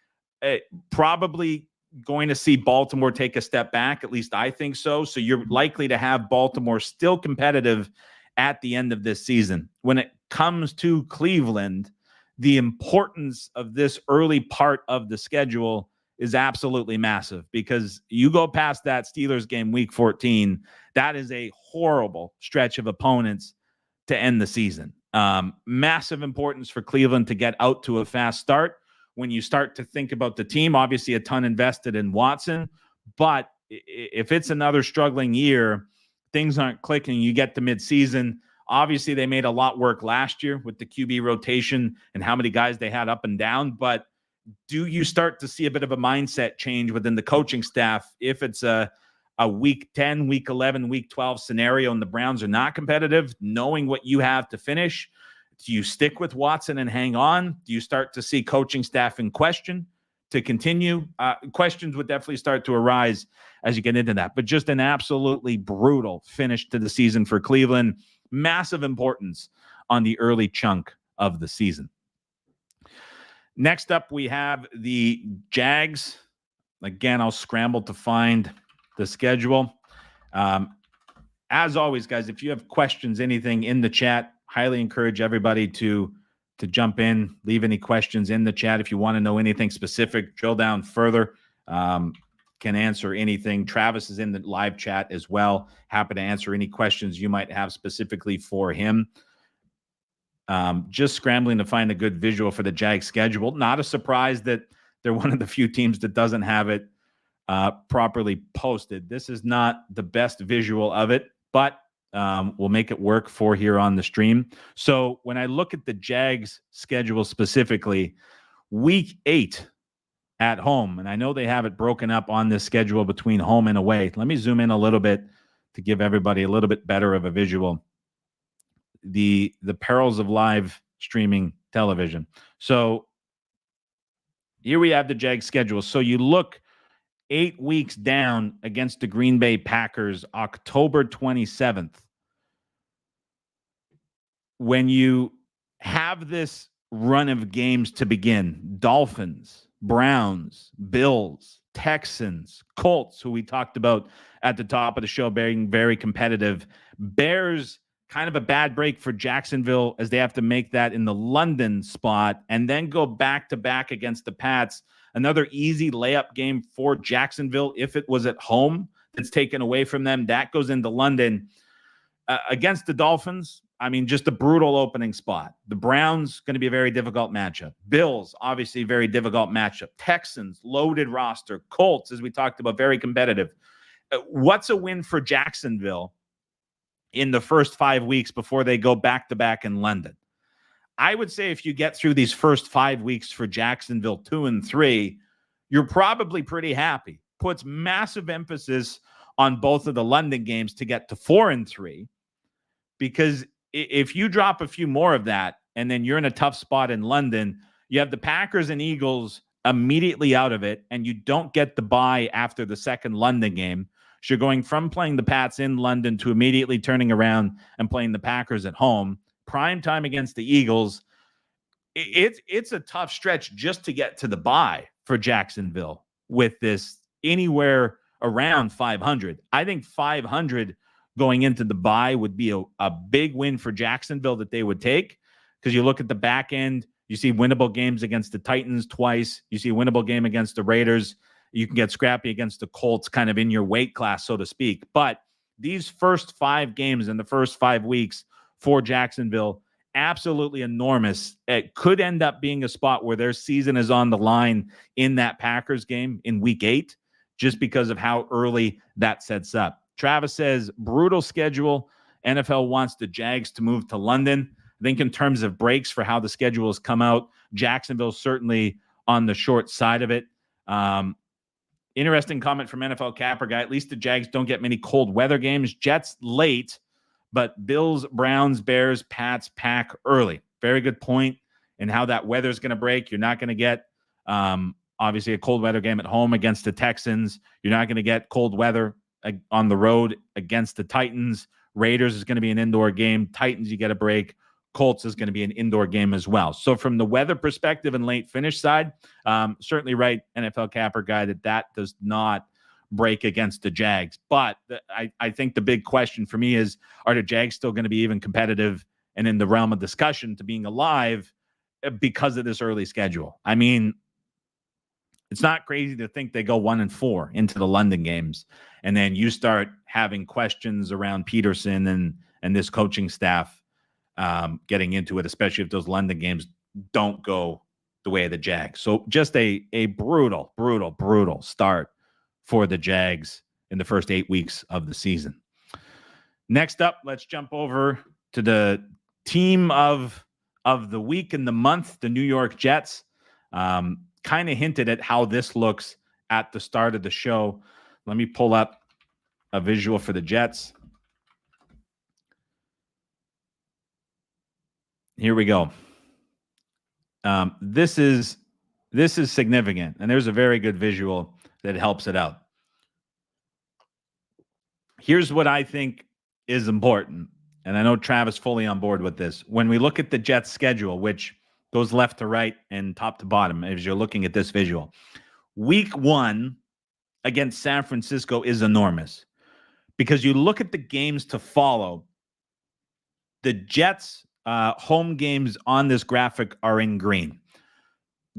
probably going to see Baltimore take a step back. At least I think so. So you're likely to have Baltimore still competitive at the end of this season. When it comes to Cleveland, the importance of this early part of the schedule is absolutely massive, because you go past that Steelers game week 14, that is a horrible stretch of opponents to end the season. Massive importance for Cleveland to get out to a fast start. When you start to think about the team, obviously a ton invested in Watson, but if it's another struggling year, things aren't clicking, you get to midseason. Obviously, they made a lot work last year with the QB rotation and how many guys they had up and down. But do you start to see a bit of a mindset change within the coaching staff if it's a week 10, week 11, week 12 scenario and the Browns are not competitive, knowing what you have to finish? Do you stick with Watson and hang on? Do you start to see coaching staff in question to continue? Questions would definitely start to arise as you get into that. But just an absolutely brutal finish to the season for Cleveland. Massive importance on the early chunk of the season. Next up, we have the Jags. Again, I'll scramble to find the schedule. As always, guys, if you have questions, anything in the chat, highly encourage everybody to jump in, leave any questions in the chat. If you want to know anything specific, drill down further, can answer anything. Travis is in the live chat as well. Happy to answer any questions you might have specifically for him. Just scrambling to find a good visual for the Jags schedule. Not a surprise that they're one of the few teams that doesn't have it properly posted. This is not the best visual of it, but we'll make it work for here on the stream. So when I look at the Jags schedule specifically, week 8 at home, and I know they have it broken up on this schedule between home and away. Let me zoom in a little bit to give everybody a little bit better of a visual. The perils of live streaming television. So here we have the Jags schedule. So you look 8 weeks down against the Green Bay Packers, October 27th. When you have this run of games to begin, Dolphins, Browns, Bills, Texans, Colts, who we talked about at the top of the show, being very competitive, Bears, kind of a bad break for Jacksonville as they have to make that in the London spot and then go back-to-back against the Pats. Another easy layup game for Jacksonville if it was at home that's taken away from them. That goes into London. Against the Dolphins, I mean, just a brutal opening spot. The Browns, going to be a very difficult matchup. Bills, obviously, very difficult matchup. Texans, loaded roster. Colts, as we talked about, very competitive. What's a win for Jacksonville in the first 5 weeks before they go back-to-back in London? I would say if you get through these first 5 weeks for Jacksonville 2-3, you're probably pretty happy. Puts massive emphasis on both of the London games to get to 4-3, because if you drop a few more of that and then you're in a tough spot in London, you have the Packers and Eagles immediately out of it, and you don't get the bye after the second London game. So you're going from playing the Pats in London to immediately turning around and playing the Packers at home. Prime time against the Eagles. It's a tough stretch just to get to the bye for Jacksonville with this anywhere around 500. I think 500 going into the bye would be a big win for Jacksonville that they would take, because you look at the back end, you see winnable games against the Titans twice. You see a winnable game against the Raiders. You can get scrappy against the Colts kind of in your weight class, so to speak. But these first 5 games in the first 5 weeks for Jacksonville, absolutely enormous. It could end up being a spot where their season is on the line in that Packers game in week 8, just because of how early that sets up. Travis says, brutal schedule. NFL wants the Jags to move to London. I think in terms of breaks for how the schedule has come out, Jacksonville's certainly on the short side of it. Interesting comment from NFL Capper Guy. At least the Jags don't get many cold weather games. Jets late, but Bills, Browns, Bears, Pats, Pack early. Very good point in how that weather's going to break. You're not going to get, obviously, a cold weather game at home against the Texans. You're not going to get cold weather on the road against the Titans. Raiders is going to be an indoor game. Titans, you get a break. Colts is going to be an indoor game as well. So from the weather perspective and late finish side, certainly right, NFL Capper Guy, that does not break against the Jags. But I think the big question for me is, are the Jags still going to be even competitive and in the realm of discussion to being alive because of this early schedule? I mean, it's not crazy to think they go 1-4 into the London games, and then you start having questions around Peterson and this coaching staff getting into it, especially if those London games don't go the way of the Jags. So just a brutal, brutal, brutal start for the Jags in the first 8 weeks of the season. Next up, let's jump over to the team of the week and the month, the New York Jets. Kind of hinted at how this looks at the start of the show. Let me pull up a visual for the Jets. Here we go. This is significant, and there's a very good visual that helps it out. Here's what I think is important, and I know Travis fully on board with this. When we look at the Jets schedule, which goes left to right and top to bottom as you're looking at this visual, week 1 against San Francisco is enormous, because you look at the games to follow. The Jets' home games on this graphic are in green.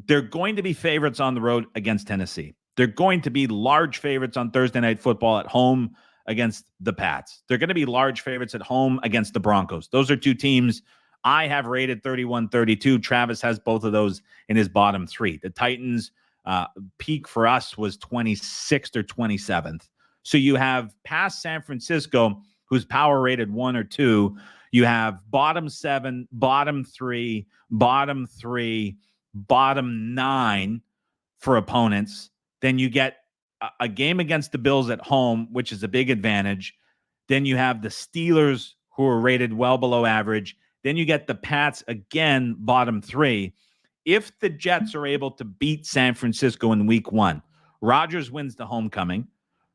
They're going to be favorites on the road against Tennessee. They're going to be large favorites on Thursday Night Football at home against the Pats. They're going to be large favorites at home against the Broncos. Those are 2 teams I have rated 31-32. Travis has both of those in his bottom 3. The Titans' peak for us was 26th or 27th. So you have past San Francisco, who's power rated 1 or 2. You have bottom 7, bottom 3, bottom 3, bottom 9 for opponents. Then you get a game against the Bills at home, which is a big advantage. Then you have the Steelers, who are rated well below average. Then you get the Pats again, bottom 3. If the Jets are able to beat San Francisco in week 1, Rodgers wins the homecoming.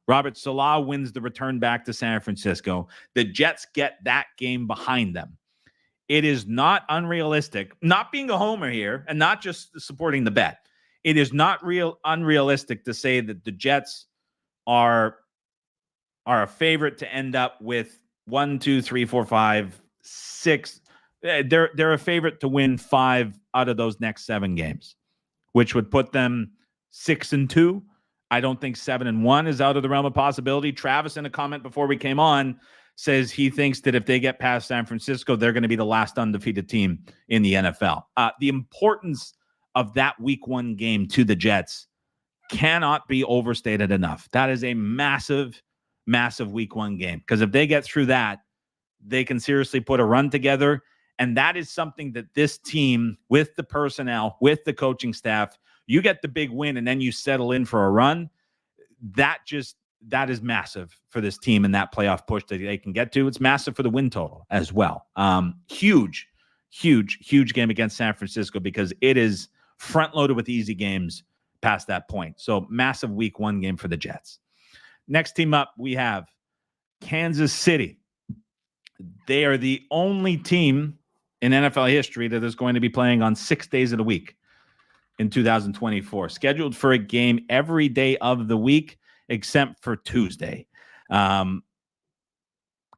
Robert Saleh wins the return back to San Francisco. The Jets get that game behind them. It is not unrealistic, not being a homer here and not just supporting the bet. It is not unrealistic to say that the Jets are a favorite to end up with 1, 2, 3, 4, 5, 6. They're a favorite to win 5 out of those next 7 games, which would put them 6-2. I don't think 7-1 is out of the realm of possibility. Travis, in a comment before we came on, says he thinks that if they get past San Francisco, they're going to be the last undefeated team in the NFL. The importance of that week 1 game to the Jets cannot be overstated enough. That is a massive, massive week 1 game, because if they get through that, they can seriously put a run together. And that is something that this team, with the personnel, with the coaching staff, you get the big win and then you settle in for a run. That is massive for this team and that playoff push that they can get to. It's massive for the win total as well. Huge game against San Francisco, because it is front loaded with easy games past that point. So massive week 1 game for the Jets. Next team up, we have Kansas City. They are the only team in NFL history that is going to be playing on 6 days of the week in 2024, scheduled for a game every day of the week except for Tuesday. Kind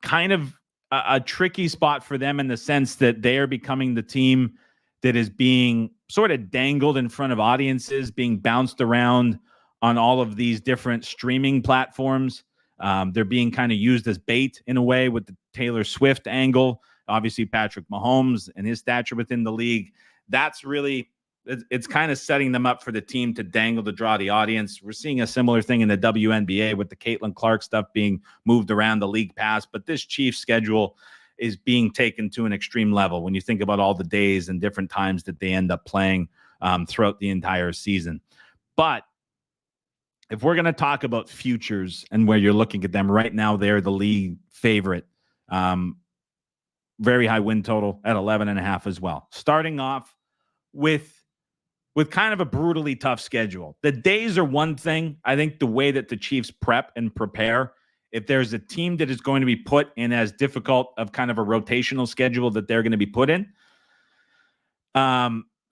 of a tricky spot for them in the sense that they are becoming the team that is being sort of dangled in front of audiences, being bounced around on all of these different streaming platforms. They're being kind of used as bait in a way with the Taylor Swift angle. Obviously, Patrick Mahomes and his stature within the league. That's really, it's kind of setting them up for the team to dangle to draw the audience. We're seeing a similar thing in the WNBA with the Caitlin Clark stuff being moved around the league pass. But this Chiefs schedule is being taken to an extreme level when you think about all the days and different times that they end up playing throughout the entire season. But if we're going to talk about futures and where you're looking at them right now, they're the league favorite. Very high win total at 11.5 as well. Starting off with kind of a brutally tough schedule. The days are one thing. I think the way that the Chiefs prep and prepare, if there's a team that is going to be put in as difficult of kind of a rotational schedule that they're going to be put in,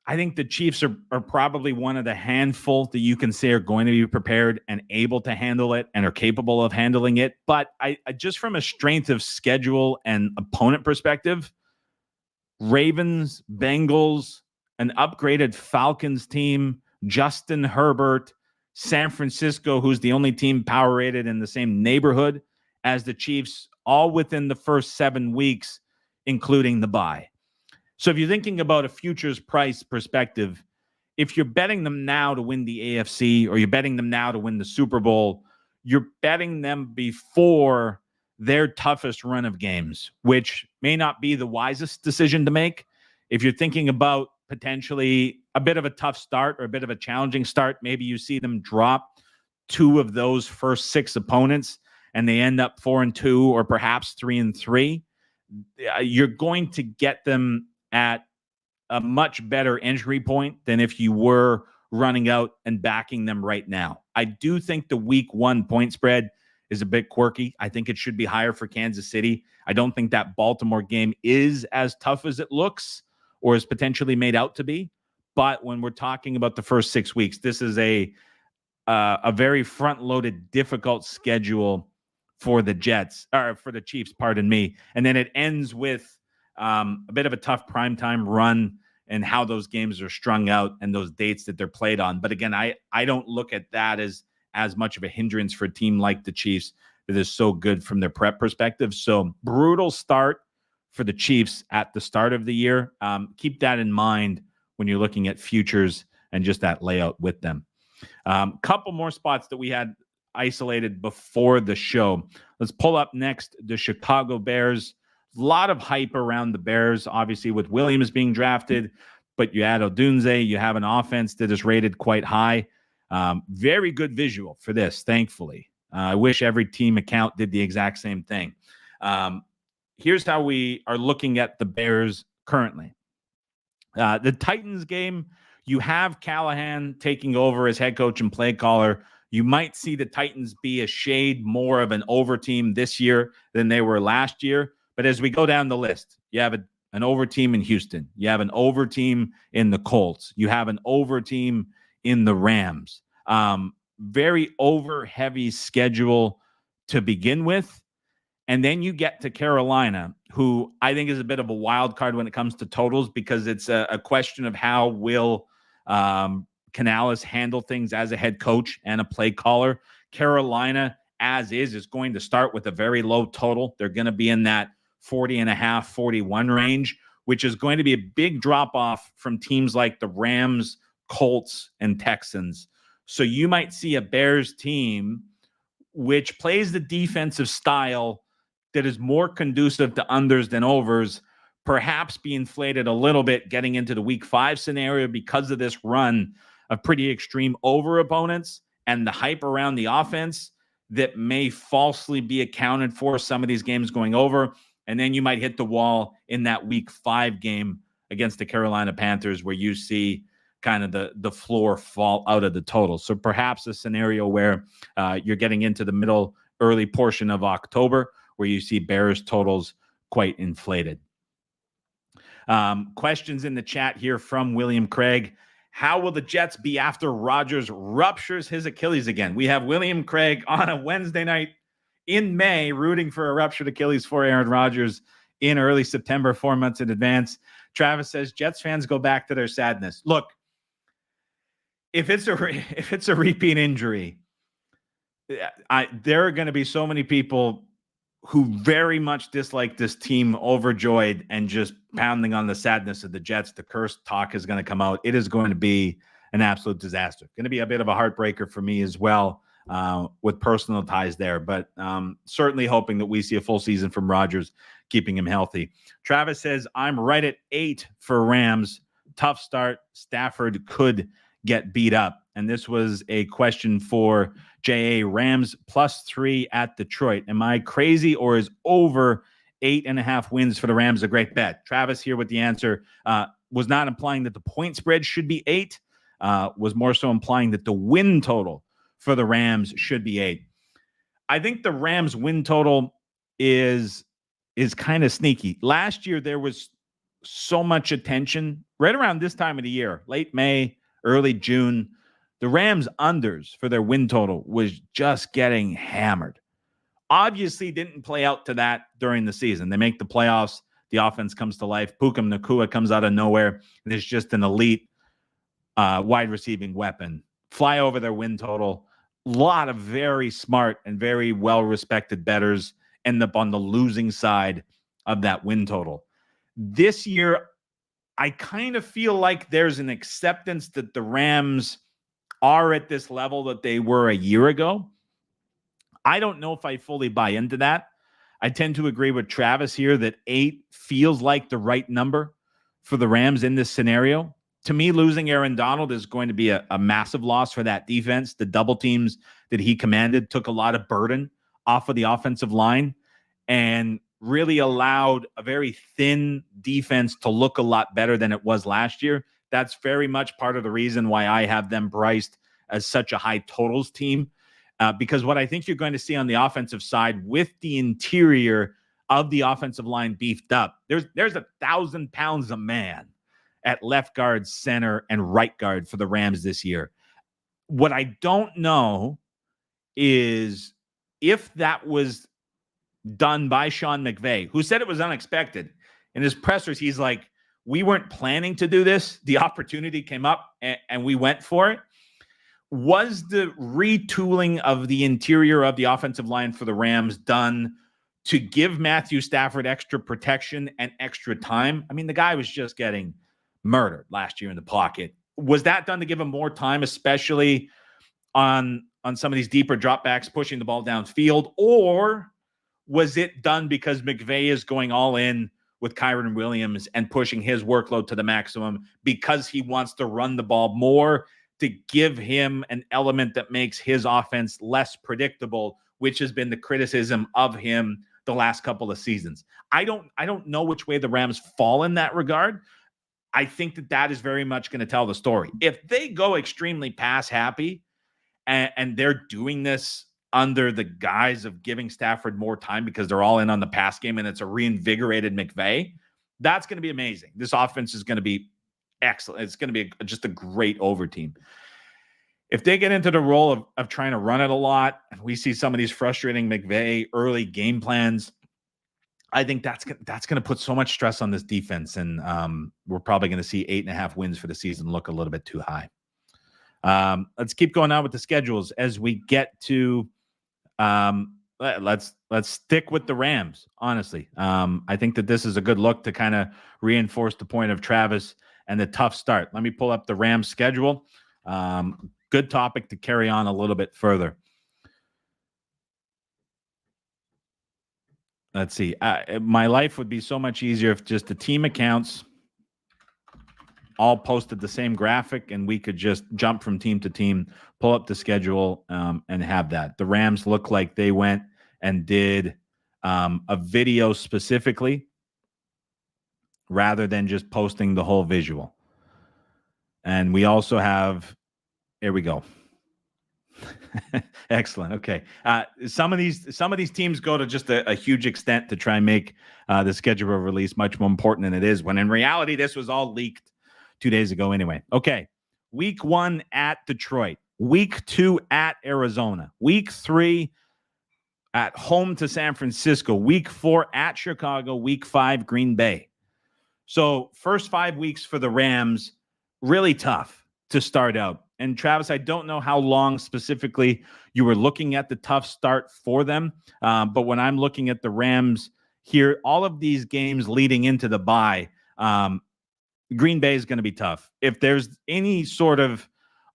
I think the Chiefs are probably one of the handful that you can say are going to be prepared and able to handle it and are capable of handling it. But I just from a strength of schedule and opponent perspective, Ravens, Bengals, an upgraded Falcons team, Justin Herbert, San Francisco, who's the only team power rated in the same neighborhood as the Chiefs, all within the first 7 weeks, including the bye. So if you're thinking about a futures price perspective, if you're betting them now to win the AFC or you're betting them now to win the Super Bowl, you're betting them before their toughest run of games, which may not be the wisest decision to make. If you're thinking about potentially a bit of a tough start or a bit of a challenging start, maybe you see them drop 2 of those first 6 opponents and they end up 4-2 or perhaps 3-3. You're going to get them at a much better entry point than if you were running out and backing them right now. I do think the week 1 point spread is a bit quirky. I think it should be higher for Kansas City. I don't think that Baltimore game is as tough as it looks or is potentially made out to be. But when we're talking about the first 6 weeks, this is a very front-loaded, difficult schedule for the Chiefs, pardon me. And then it ends with a bit of a tough primetime run and how those games are strung out and those dates that they're played on. But again, I don't look at that as much of a hindrance for a team like the Chiefs that is so good from their prep perspective. So brutal start for the Chiefs at the start of the year. Keep that in mind when you're looking at futures and just that layout with them. Couple more spots that we had isolated before the show. Let's pull up next the Chicago Bears. A lot of hype around the Bears, obviously, with Williams being drafted, but you add Odunze, you have an offense that is rated quite high. Very good visual for this, thankfully. I wish every team account did the exact same thing. Here's how we are looking at the Bears currently. The Titans game, you have Callahan taking over as head coach and play caller. You might see the Titans be a shade more of an over team this year than they were last year. But as we go down the list, you have an over team in Houston. You have an over team in the Colts. You have an over team in the Rams. Very over heavy schedule to begin with. And then you get to Carolina, who I think is a bit of a wild card when it comes to totals, because it's a question of how will Canales handle things as a head coach and a play caller. Carolina, as is going to start with a very low total. They're going to be in that 40.5, 41 range, which is going to be a big drop off from teams like the Rams, Colts, and Texans. So you might see a Bears team which plays the defensive style that is more conducive to unders than overs, perhaps be inflated a little bit getting into the week 5 scenario because of this run of pretty extreme over opponents and the hype around the offense that may falsely be accounted for some of these games going over. And then you might hit the wall in that week 5 game against the Carolina Panthers where you see kind of the floor fall out of the total. So perhaps a scenario where you're getting into the early portion of October where you see Bears totals quite inflated. Questions in the chat here from William Craig. How will the Jets be after Rodgers ruptures his Achilles again? We have William Craig on a Wednesday night in May rooting for a ruptured Achilles for Aaron Rodgers in early September, 4 months in advance. Travis says, Jets fans go back to their sadness. Look, if it's a repeat injury, there are going to be so many people who very much dislike this team, overjoyed and just pounding on the sadness of the Jets. The cursed talk is going to come out. It is going to be an absolute disaster. Going to be a bit of a heartbreaker for me as well, with personal ties there. But certainly hoping that we see a full season from Rodgers, keeping him healthy. Travis says, I'm right at 8 for Rams. Tough start. Stafford could get beat up. And this was a question for J.A. Rams +3 at Detroit. Am I crazy, or is over 8.5 wins for the Rams a great bet? Travis here with the answer. Was not implying that the point spread should be 8. Was more so implying that the win total for the Rams should be 8. I think the Rams win total is kind of sneaky. Last year, there was so much attention right around this time of the year, late May, early June. The Rams unders for their win total was just getting hammered. Obviously didn't play out to that during the season. They make the playoffs. The offense comes to life. Puka Nacua comes out of nowhere. And it's just an elite wide receiving weapon. Fly over their win total. A lot of very smart and very well-respected bettors end up on the losing side of that win total. This year, I kind of feel like there's an acceptance that the Rams are at this level that they were a year ago. I don't know if I fully buy into that. I tend to agree with Travis here that 8 feels like the right number for the Rams in this scenario. To me, losing Aaron Donald is going to be a massive loss for that defense. The double teams that he commanded took a lot of burden off of the offensive line and really allowed a very thin defense to look a lot better than it was last year. That's very much part of the reason why I have them priced as such a high totals team, because what I think you're going to see on the offensive side with the interior of the offensive line beefed up, there's 1,000 pounds a man at left guard, center, and right guard for the Rams this year. What I don't know is if that was done by Sean McVay, who said it was unexpected. In his pressers, he's like, we weren't planning to do this. The opportunity came up and we went for it. Was the retooling of the interior of the offensive line for the Rams done to give Matthew Stafford extra protection and extra time? I mean, the guy was just getting murdered last year in the pocket. Was that done to give him more time, especially on on some of these deeper dropbacks, pushing the ball downfield, or was it done because McVay is going all in with Kyren Williams and pushing his workload to the maximum because he wants to run the ball more to give him an element that makes his offense less predictable, which has been the criticism of him the last couple of seasons. I don't know which way the Rams fall in that regard. I think that is very much going to tell the story. If they go extremely pass happy and they're doing this under the guise of giving Stafford more time because they're all in on the pass game and it's a reinvigorated McVay, that's going to be amazing. This offense is going to be excellent. It's going to be just a great over team. If they get into the role of trying to run it a lot, and we see some of these frustrating McVay early game plans, I think that's going to put so much stress on this defense, and we're probably going to see 8.5 wins for the season look a little bit too high. Let's keep going on with the schedules as we get to let's stick with the Rams. Honestly, I think that this is a good look to kind of reinforce the point of Travis and the tough start. Let me pull up the Rams schedule. Good topic to carry on a little bit further. Let's see. My life would be so much easier if just the team accounts all posted the same graphic and we could just jump from team to team, pull up the schedule, and have that. The Rams look like they went and did a video specifically rather than just posting the whole visual. And we also have, here we go. Excellent. Okay. Some of these teams go to just a huge extent to try and make the schedule release much more important than it is, when in reality, this was all leaked 2 days ago anyway. Okay. Week 1 at Detroit. Week 2 at Arizona. Week 3 at home to San Francisco. Week 4 at Chicago. Week 5, Green Bay. So first 5 weeks for the Rams, really tough to start out. And Travis, I don't know how long specifically you were looking at the tough start for them. But when I'm looking at the Rams here, all of these games leading into the bye, Green Bay is going to be tough. If there's any sort of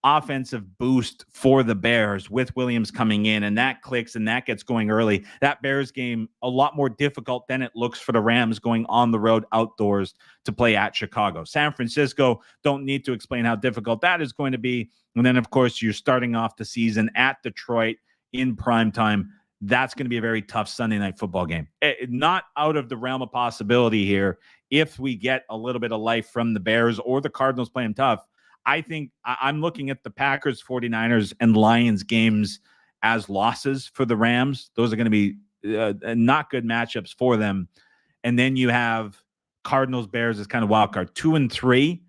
offensive boost for the Bears with Williams coming in and that clicks and that gets going early, that Bears game a lot more difficult than it looks for the Rams going on the road outdoors to play at Chicago. San Francisco, don't need to explain how difficult that is going to be. And then, of course, you're starting off the season at Detroit in primetime. That's going to be a very tough Sunday night football game. Not out of the realm of possibility here if we get a little bit of life from the Bears or the Cardinals playing tough. I think I'm looking at the Packers, 49ers, and Lions games as losses for the Rams. Those are going to be not good matchups for them. And then you have Cardinals, Bears as kind of wild card. 2 and 3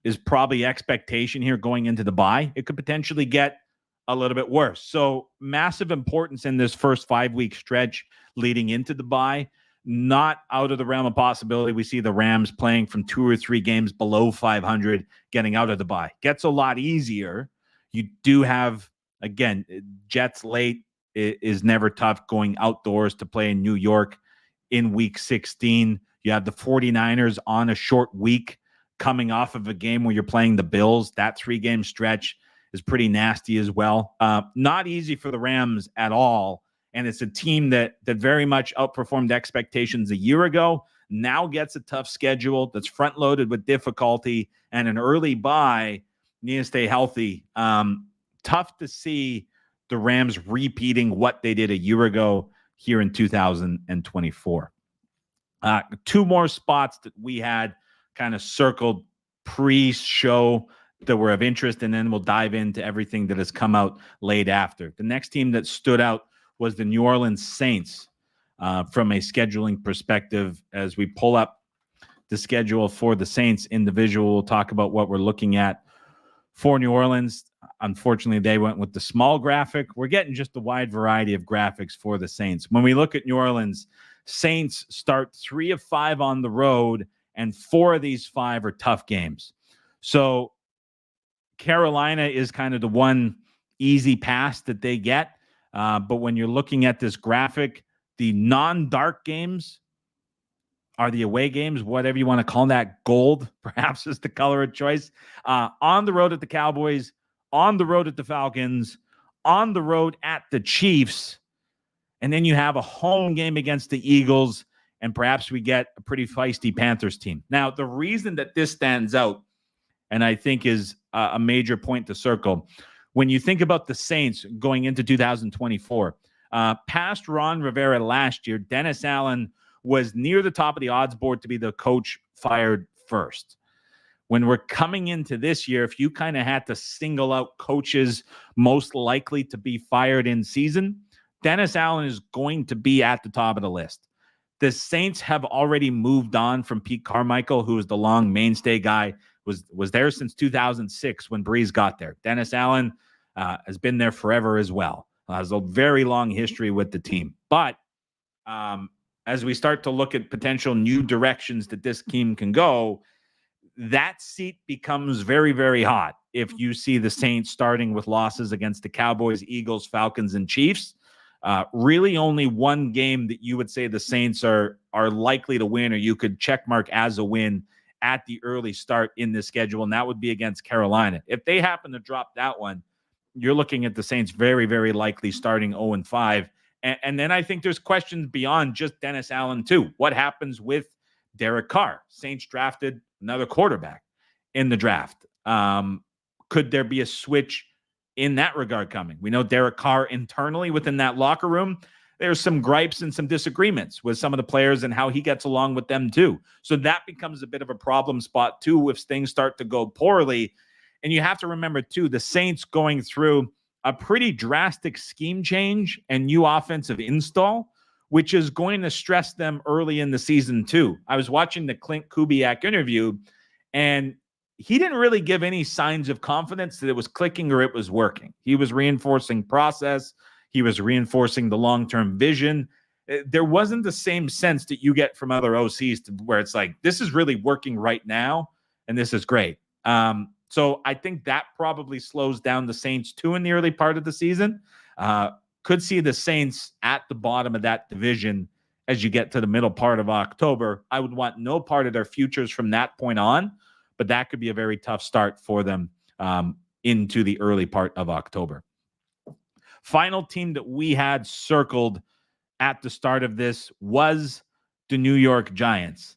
is probably expectation here going into the bye. It could potentially get a little bit worse. So massive importance in this first 5-week stretch leading into the bye. Not out of the realm of possibility. We see the Rams playing from 2 or 3 games below 500, getting out of the bye. Gets a lot easier. You do have, again, Jets late is never tough, going outdoors to play in New York in week 16. You have the 49ers on a short week coming off of a game where you're playing the Bills. That 3-game stretch is pretty nasty as well. Not easy for the Rams at all. And it's a team that very much outperformed expectations a year ago, now gets a tough schedule that's front-loaded with difficulty and an early bye, need to stay healthy. Tough to see the Rams repeating what they did a year ago here in 2024. 2 more spots that we had kind of circled pre-show that were of interest, and then we'll dive into everything that has come out late after. The next team that stood out was the New Orleans Saints from a scheduling perspective. As we pull up the schedule for the Saints individual, we'll talk about what we're looking at for New Orleans. Unfortunately, they went with the small graphic. We're getting just a wide variety of graphics for the Saints. When we look at New Orleans, Saints start 3 of 5 on the road, and 4 of these 5 are tough games. So Carolina is kind of the one easy pass that they get. But when you're looking at this graphic, the non-dark games are the away games, whatever you want to call that. Gold, perhaps, is the color of choice. On the road at the Cowboys, on the road at the Falcons, on the road at the Chiefs, and then you have a home game against the Eagles, and perhaps we get a pretty feisty Panthers team. Now, the reason that this stands out, and I think is a major point to circle, when you think about the Saints going into 2024, past Ron Rivera last year, Dennis Allen was near the top of the odds board to be the coach fired first. When we're coming into this year, if you kind of had to single out coaches most likely to be fired in season, Dennis Allen is going to be at the top of the list. The Saints have already moved on from Pete Carmichael, who was the long mainstay guy, was there since 2006 when Breeze got there. Dennis Allen has been there forever as well. Has a very long history with the team. But as we start to look at potential new directions that this team can go, that seat becomes very, very hot if you see the Saints starting with losses against the Cowboys, Eagles, Falcons, and Chiefs. Really only one game that you would say the Saints are likely to win, or you could check mark as a win at the early start in the schedule, and that would be against Carolina. If they happen to drop that one, you're looking at the Saints very, very likely starting 0-5. And then I think there's questions beyond just Dennis Allen, too. What happens with Derek Carr? Saints drafted another quarterback in the draft. Could there be a switch in that regard coming? We know Derek Carr internally within that locker room, there's some gripes and some disagreements with some of the players and how he gets along with them too. So that becomes a bit of a problem spot too if things start to go poorly. And you have to remember too, the Saints going through a pretty drastic scheme change and new offensive install, which is going to stress them early in the season too. I was watching the Clint Kubiak interview, and he didn't really give any signs of confidence that it was clicking or it was working. He was reinforcing process. He was reinforcing the long-term vision. There wasn't the same sense that you get from other OCs where it's like, this is really working right now, and this is great. So I think that probably slows down the Saints too in the early part of the season. Could see the Saints at the bottom of that division as you get to the middle part of October. I would want no part of their futures from that point on, but that could be a very tough start for them into the early part of October. Final team that we had circled at the start of this was the New York Giants.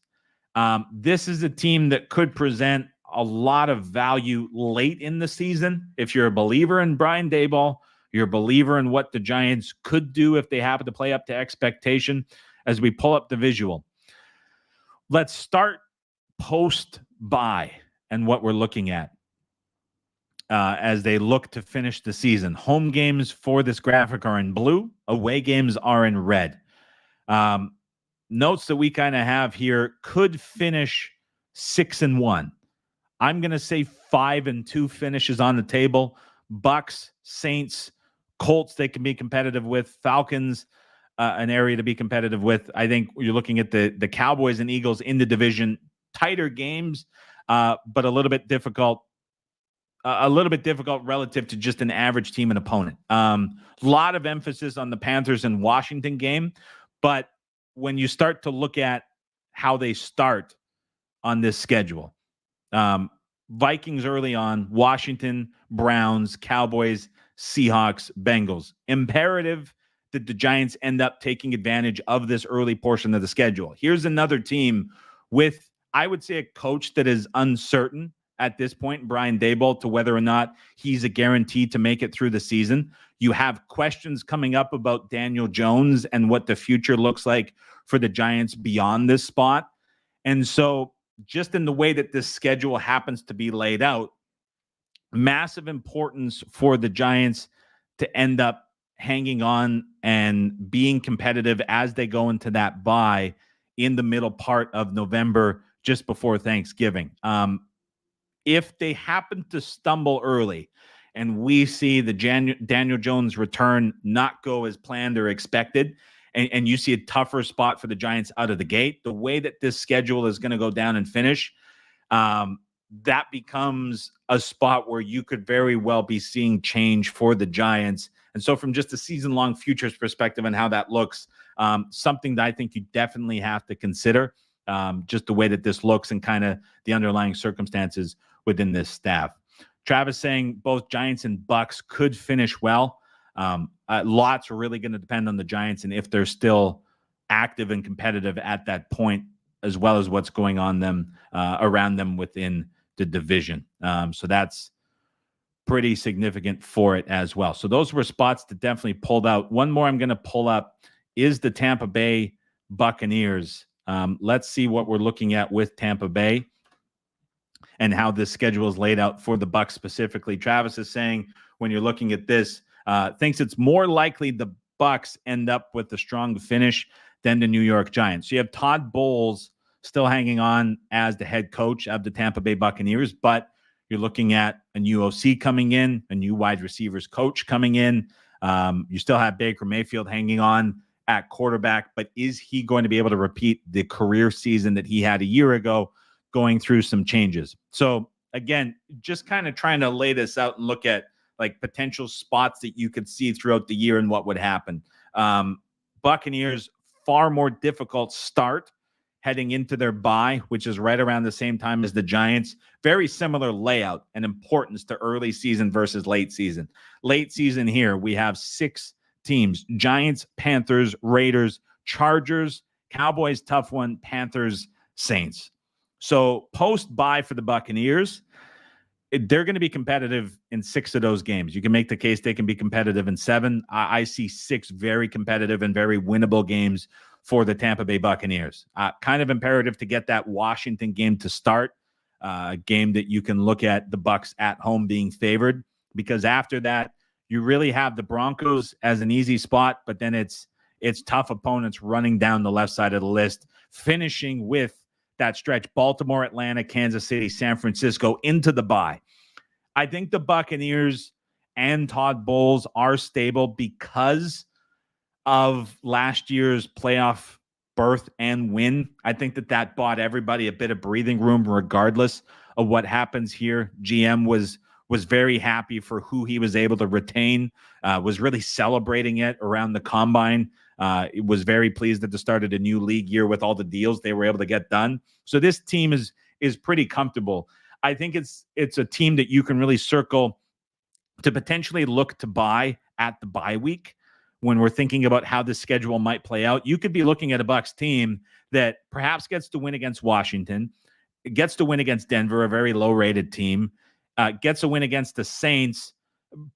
This is a team that could present a lot of value late in the season. If you're a believer in Brian Daboll, you're a believer in what the Giants could do if they happen to play up to expectation. As we pull up the visual, let's start post-bye and what we're looking at as they look to finish the season. Home games for this graphic are in blue. Away games are in red. Notes that we kind of have here: could finish 6-1. I'm going to say 5-2 finishes on the table. Bucks, Saints, Colts, they can be competitive with. Falcons, an area to be competitive with. I think you're looking at the Cowboys and Eagles in the division. Tighter games, but a little bit difficult. Relative to just an average team and opponent. A lot of emphasis on the Panthers and Washington game, but when you start to look at how they start on this schedule, Vikings early on, Washington, Browns, Cowboys, Seahawks, Bengals. Imperative that the Giants end up taking advantage of this early portion of the schedule. Here's another team with, I would say, a coach that is uncertain at this point, Brian Daboll, to whether or not he's a guarantee to make it through the season. You have questions coming up about Daniel Jones and what the future looks like for the Giants beyond this spot. And so just in the way that this schedule happens to be laid out, massive importance for the Giants to end up hanging on and being competitive as they go into that bye in the middle part of November, just before Thanksgiving. If they happen to stumble early and we see the Daniel Jones return not go as planned or expected, and you see a tougher spot for the Giants out of the gate, the way that this schedule is going to go down and finish, that becomes a spot where you could very well be seeing change for the Giants. And so from just a season-long futures perspective and how that looks, something that I think you definitely have to consider, just the way that this looks and kind of the underlying circumstances within this staff. Travis saying both Giants and Bucks could finish well. Lots are really going to depend on the Giants and if they're still active and competitive at that point, as well as what's going on around them within the division. So that's pretty significant for it as well. So those were spots that definitely pulled out. One more I'm going to pull up is the Tampa Bay Buccaneers. Let's see what we're looking at with Tampa Bay and how this schedule is laid out for the Bucs specifically. Travis is saying when you're looking at this, thinks it's more likely the Bucs end up with a strong finish than the New York Giants. So you have Todd Bowles still hanging on as the head coach of the Tampa Bay Buccaneers, but you're looking at a new OC coming in, a new wide receivers coach coming in. You still have Baker Mayfield hanging on at quarterback, but is he going to be able to repeat the career season that he had a year ago, going through some changes? So again, just kind of trying to lay this out and look at like potential spots that you could see throughout the year and what would happen. Buccaneers, far more difficult start heading into their bye, which is right around the same time as the Giants. Very similar layout and importance to early season versus late season. Late season here, we have 6 teams: Giants, Panthers, Raiders, Chargers, Cowboys, tough one, Panthers, Saints. So post-bye for the Buccaneers, they're going to be competitive in 6 of those games. You can make the case they can be competitive in 7. I see 6 very competitive and very winnable games for the Tampa Bay Buccaneers. Kind of imperative to get that Washington game to start, a game that you can look at the Bucs at home being favored, because after that, you really have the Broncos as an easy spot, but then it's tough opponents running down the left side of the list, finishing with that stretch: Baltimore, Atlanta, Kansas City, San Francisco into the bye. I think the Buccaneers and Todd Bowles are stable because of last year's playoff berth and win. I think that bought everybody a bit of breathing room regardless of what happens here. GM was very happy for who he was able to retain, was really celebrating it around the combine. It was very pleased at the start of the new league year with all the deals they were able to get done. So this team is pretty comfortable. I think it's a team that you can really circle to potentially look to buy at the bye week. When we're thinking about how the schedule might play out, you could be looking at a Bucs team that perhaps gets to win against Washington, gets to win against Denver, a very low-rated team, gets a win against the Saints,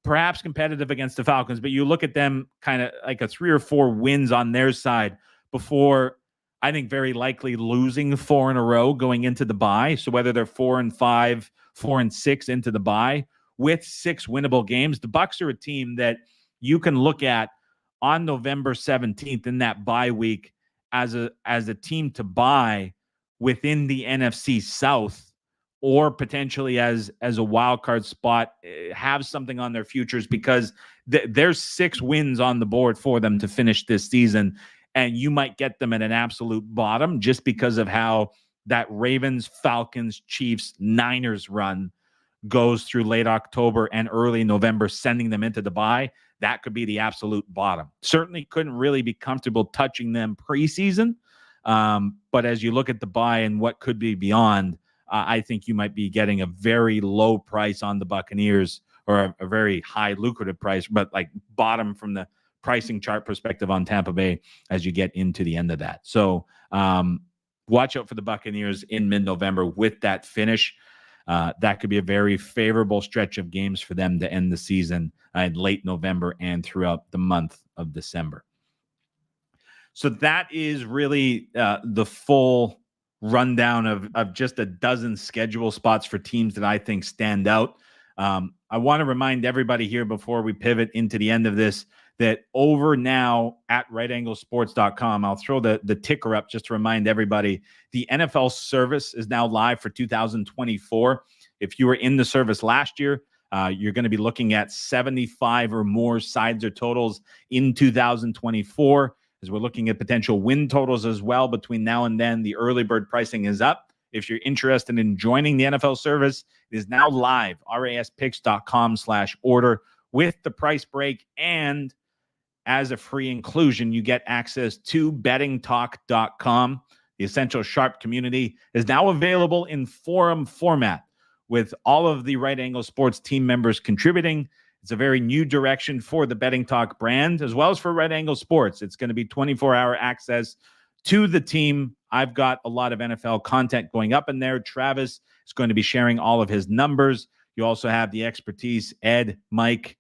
perhaps competitive against the Falcons, but you look at them kind of like a 3 or 4 wins on their side before, I think, very likely losing 4 in a row going into the bye. So whether they're 4-5, 4-6 into the bye with 6 winnable games, the Bucs are a team that you can look at on November 17th in that bye week as a team to buy within the NFC South, or potentially as a wild card spot, have something on their futures, because there's 6 wins on the board for them to finish this season, and you might get them at an absolute bottom just because of how that Ravens, Falcons, Chiefs, Niners run goes through late October and early November, sending them into the bye. That could be the absolute bottom. Certainly couldn't really be comfortable touching them preseason. But as you look at the bye and what could be beyond, I think you might be getting a very low price on the Buccaneers, or a very high lucrative price, but like bottom from the pricing chart perspective on Tampa Bay as you get into the end of that. So watch out for the Buccaneers in mid-November with that finish. That could be a very favorable stretch of games for them to end the season in late November and throughout the month of December. So that is really the full rundown of just a dozen schedule spots for teams that I think stand out. I want to remind everybody here before we pivot into the end of this that over now at rightanglesports.com, I'll throw the ticker up just to remind everybody, the NFL service is now live for 2024. If you were in the service last year, you're going to be looking at 75 or more sides or totals in 2024, as we're looking at potential win totals as well. Between now and then, the early bird pricing is up. If you're interested in joining the NFL service, it is now live, raspicks.com/order, with the price break. And as a free inclusion, you get access to bettingtalk.com. The Essential Sharp community is now available in forum format, with all of the Right Angle Sports team members contributing. It's a very new direction for the Betting Talk brand, as well as for Red Angle Sports. It's going to be 24-hour access to the team. I've got a lot of NFL content going up in there. Travis is going to be sharing all of his numbers. You also have the expertise, Ed, Mike,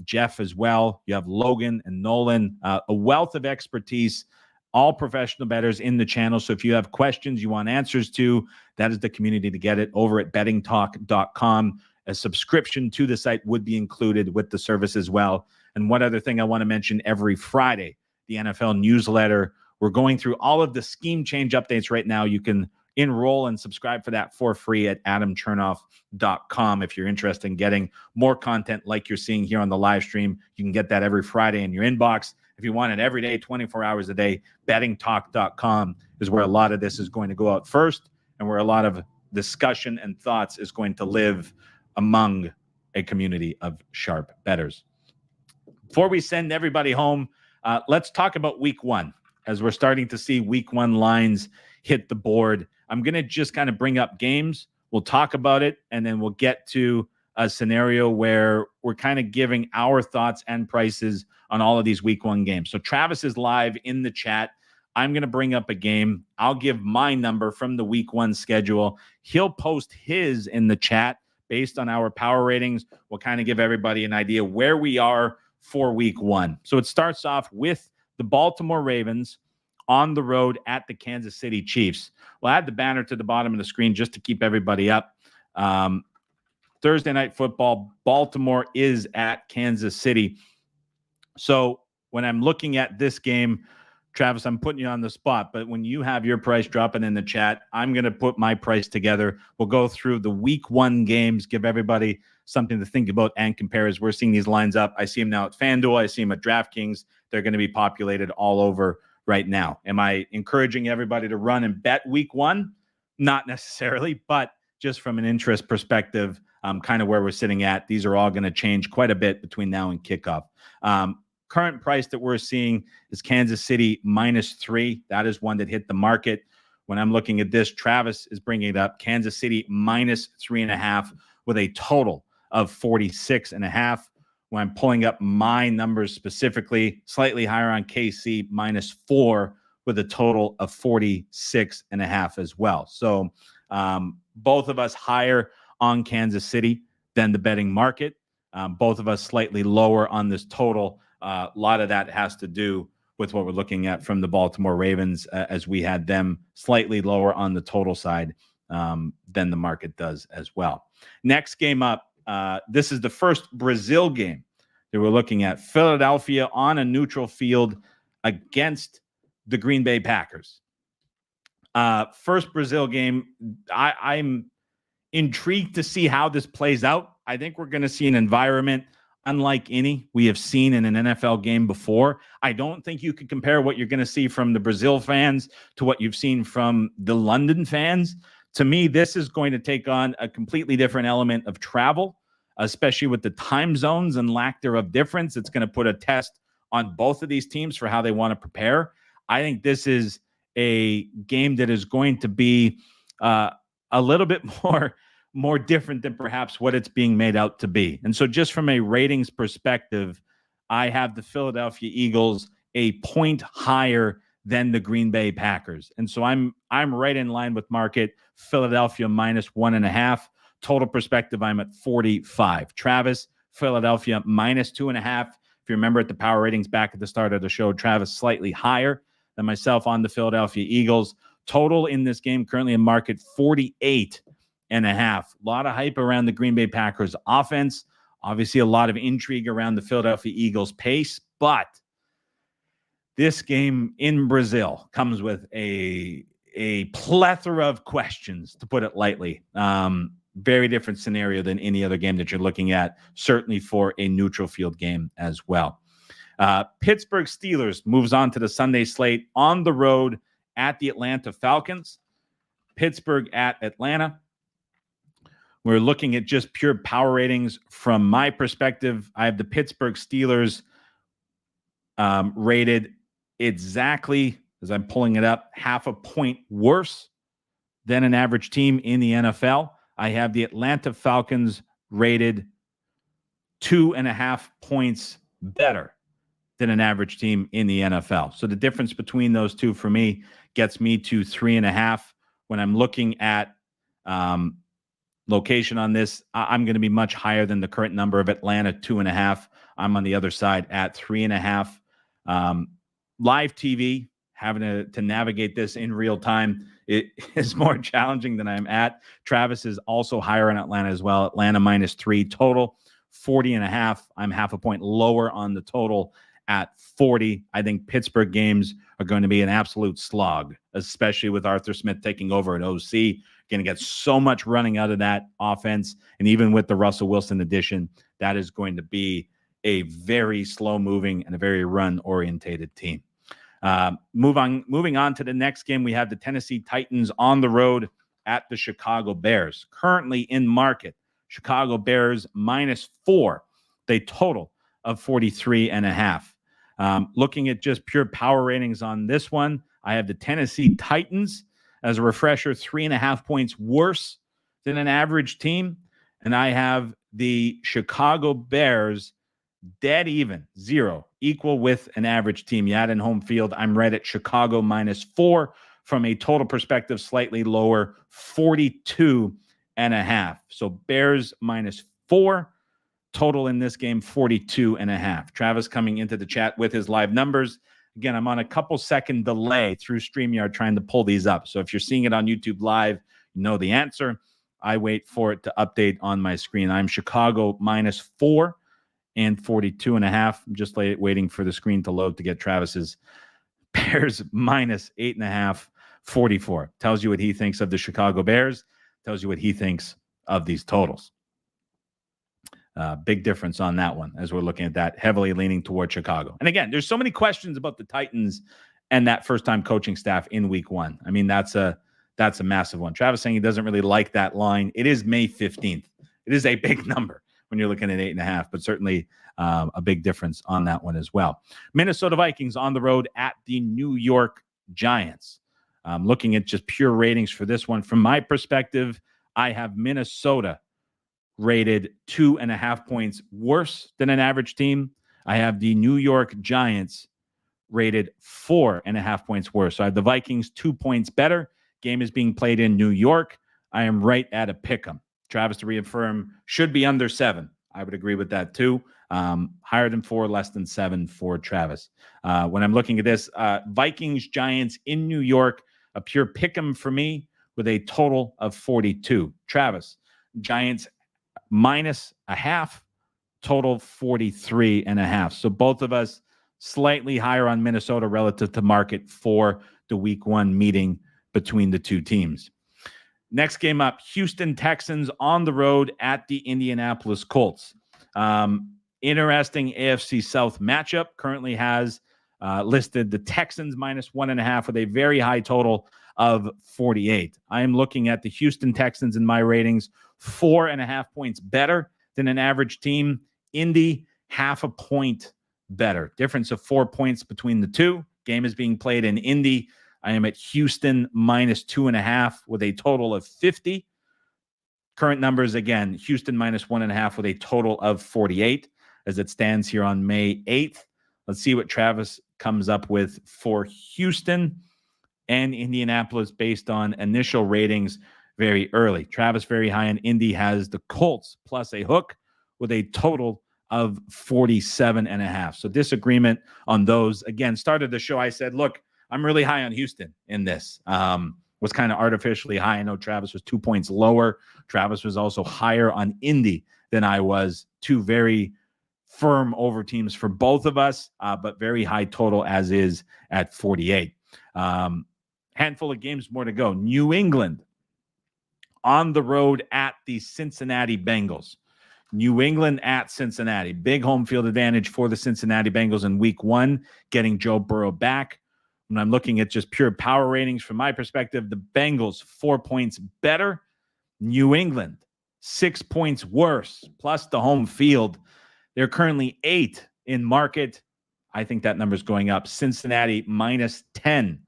Jeff as well. You have Logan and Nolan, a wealth of expertise, all professional bettors in the channel. So if you have questions you want answers to, that is the community to get it over at bettingtalk.com. A subscription to the site would be included with the service as well. And one other thing I want to mention, every Friday, the NFL newsletter, we're going through all of the scheme change updates right now. You can enroll and subscribe for that for free at adamchernoff.com. If you're interested in getting more content like you're seeing here on the live stream, you can get that every Friday in your inbox. If you want it every day, 24 hours a day, bettingtalk.com is where a lot of this is going to go out first, and where a lot of discussion and thoughts is going to live among a community of sharp bettors. Before we send everybody home, let's talk about week one, as we're starting to see week one lines hit the board. I'm going to just kind of bring up games. We'll talk about it, and then we'll get to a scenario where we're kind of giving our thoughts and prices on all of these week one games. So Travis is live in the chat. I'm going to bring up a game. I'll give my number from the week one schedule. He'll post his in the chat based on our power ratings. We'll kind of give everybody an idea where we are for week one. So it starts off with the Baltimore Ravens on the road at the Kansas City Chiefs. We'll add the banner to the bottom of the screen just to keep everybody up. Thursday night football, Baltimore is at Kansas City. So when I'm looking at this game, Travis, I'm putting you on the spot, but when you have your price dropping in the chat, I'm going to put my price together. We'll go through the week one games, give everybody something to think about and compare as we're seeing these lines up. I see them now at FanDuel. I see them at DraftKings. They're going to be populated all over right now. Am I encouraging everybody to run and bet week one? Not necessarily, but just from an interest perspective, kind of where we're sitting at. These are all going to change quite a bit between now and kickoff. Current price that we're seeing is Kansas City -3. That is one that hit the market. When I'm looking at this, Travis is bringing it up. Kansas City -3.5 with a total of 46.5. When I'm pulling up my numbers specifically, slightly higher on KC -4 with a total of 46.5 as well. So both of us higher on Kansas City than the betting market. Both of us slightly lower on this total. A lot of that has to do with what we're looking at from the Baltimore Ravens, as we had them slightly lower on the total side than the market does as well. Next game up, this is the first Brazil game that we're looking at. Philadelphia on a neutral field against the Green Bay Packers. First Brazil game. I'm intrigued to see how this plays out. I think we're going to see an environment unlike any we have seen in an NFL game before. I don't think you could compare what you're going to see from the Brazil fans to what you've seen from the London fans. To me, this is going to take on a completely different element of travel, especially with the time zones and lack thereof difference. It's going to put a test on both of these teams for how they want to prepare. I think this is a game that is going to be a little bit more different than perhaps what it's being made out to be. And so just from a ratings perspective, I have the Philadelphia Eagles a point higher than the Green Bay Packers. And so I'm right in line with market. Philadelphia -1.5. Total perspective, I'm at 45. Travis, Philadelphia -2.5. If you remember at the power ratings back at the start of the show, Travis slightly higher than myself on the Philadelphia Eagles. Total in this game currently in market 48.5. A lot of hype around the Green Bay Packers offense. Obviously, a lot of intrigue around the Philadelphia Eagles pace, but this game in Brazil comes with a plethora of questions, to put it lightly. Very different scenario than any other game that you're looking at, certainly for a neutral field game as well. Pittsburgh Steelers moves on to the Sunday slate on the road at the Atlanta Falcons. Pittsburgh at Atlanta. We're looking at just pure power ratings. From my perspective, I have the Pittsburgh Steelers rated exactly, as I'm pulling it up, half a point worse than an average team in the NFL. I have the Atlanta Falcons rated 2.5 points better than an average team in the NFL. So the difference between those two for me gets me to 3.5. When I'm looking at location on this, I'm going to be much higher than the current number of Atlanta, 2.5. I'm on the other side at 3.5. Live TV, having to navigate this in real time, it is more challenging than I'm at. Travis is also higher in Atlanta as well. Atlanta -3 total, 40.5. I'm half a point lower on the total at 40. I think Pittsburgh games are going to be an absolute slog, especially with Arthur Smith taking over at OC. Going to get so much running out of that offense. And even with the Russell Wilson addition, that is going to be a very slow-moving and a very run-orientated team. Moving on to the next game, we have the Tennessee Titans on the road at the Chicago Bears. Currently in market, Chicago Bears -4. They total of 43.5. Looking at just pure power ratings on this one, I have the Tennessee Titans as a refresher, 3.5 points worse than an average team. And I have the Chicago Bears dead even, 0, equal with an average team. You add in home field, I'm right at Chicago -4. From a total perspective, slightly lower, 42.5. So Bears -4. Total in this game, 42.5. Travis coming into the chat with his live numbers. Again, I'm on a couple second delay through StreamYard trying to pull these up. So if you're seeing it on YouTube Live, you know the answer. I wait for it to update on my screen. I'm Chicago -4 and 42.5. I'm just waiting for the screen to load to get Travis's. Bears -8.5, 44. Tells you what he thinks of the Chicago Bears. Tells you what he thinks of these totals. Big difference on that one as we're looking at that, heavily leaning toward Chicago. And again, there's so many questions about the Titans and that first-time coaching staff in week 1. I mean, that's a massive one. Travis saying he doesn't really like that line. It is May 15th. It is a big number when you're looking at 8.5, but certainly a big difference on that one as well. Minnesota Vikings on the road at the New York Giants. Looking at just pure ratings for this one, from my perspective, I have Minnesota rated 2.5 points worse than an average team. I have the New York Giants rated 4.5 points worse. So I have the Vikings 2 points better. Game is being played in New York. I am right at a pick 'em. Travis, to reaffirm, should be under 7. I would agree with that too. Higher than 4, less than 7 for Travis. When I'm looking at this, Vikings Giants in New York, a pure pick 'em for me with a total of 42. Travis, Giants -0.5, total 43.5. So both of us slightly higher on Minnesota relative to market for the week 1 meeting between the two teams. Next game up, Houston Texans on the road at the Indianapolis Colts. Interesting AFC South matchup. Currently has listed the Texans -1.5 with a very high total of 48. I am looking at the Houston Texans in my ratings, 4.5 points better than an average team. Indy, half a point better. Difference of 4 points between the two. Game is being played in Indy. I am at Houston -2.5 with a total of 50. Current numbers, again, Houston -1.5 with a total of 48 as it stands here on May 8th. Let's see what Travis comes up with for Houston and Indianapolis based on initial ratings very early. Travis very high, and Indy has the Colts plus a hook with a total of 47.5. So disagreement on those. Again, started the show, I said, look, I'm really high on Houston in this. Was kind of artificially high. I know Travis was 2 points lower. Travis was also higher on Indy than I was. Two very firm over teams for both of us, but very high total as is at 48. Handful of games more to go. New England on the road at the Cincinnati Bengals. New England at Cincinnati. Big home field advantage for the Cincinnati Bengals in week 1, getting Joe Burrow back. When I'm looking at just pure power ratings from my perspective, the Bengals 4 points better. New England 6 points worse, plus the home field. They're currently 8 in market. I think that number's going up. Cincinnati -10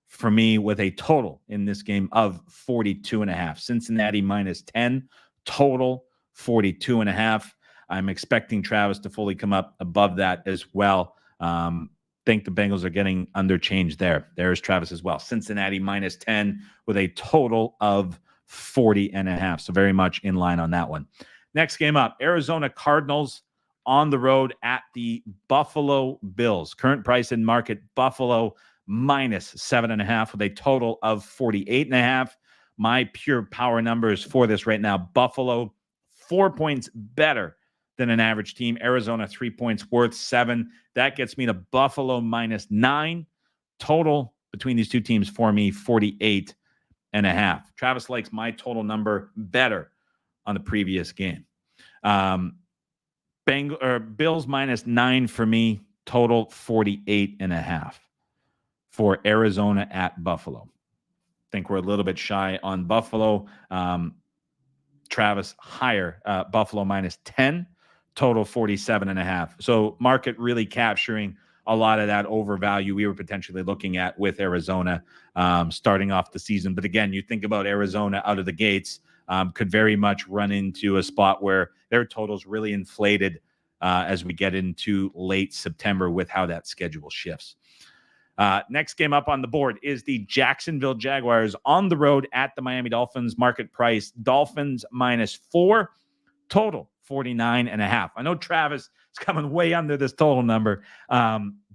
for me with a total in this game of 42.5. Cincinnati -10, total 42.5. I'm expecting Travis to fully come up above that as well. Think the Bengals are getting underchanged there. There's Travis as well. Cincinnati -10 with a total of 40.5. So very much in line on that one. Next game up, Arizona Cardinals on the road at the Buffalo Bills. Current price in market, Buffalo -7.5 with a total of 48.5. My pure power numbers for this right now, Buffalo 4 points better than an average team. Arizona 3 points worth 7. That gets me to Buffalo -9. Total between these two teams for me, 48.5. Travis likes my total number better on the previous game. Bills -9 for me, total 48.5 for Arizona at Buffalo. Think we're a little bit shy on Buffalo. Travis higher, Buffalo -10, total 47.5. So market really capturing a lot of that overvalue we were potentially looking at with Arizona starting off the season. But again, you think about Arizona out of the gates, could very much run into a spot where their totals really inflated as we get into late September with how that schedule shifts. Next game up on the board is the Jacksonville Jaguars on the road at the Miami Dolphins. Market price, Dolphins -4, total 49.5. I know Travis is coming way under this total number.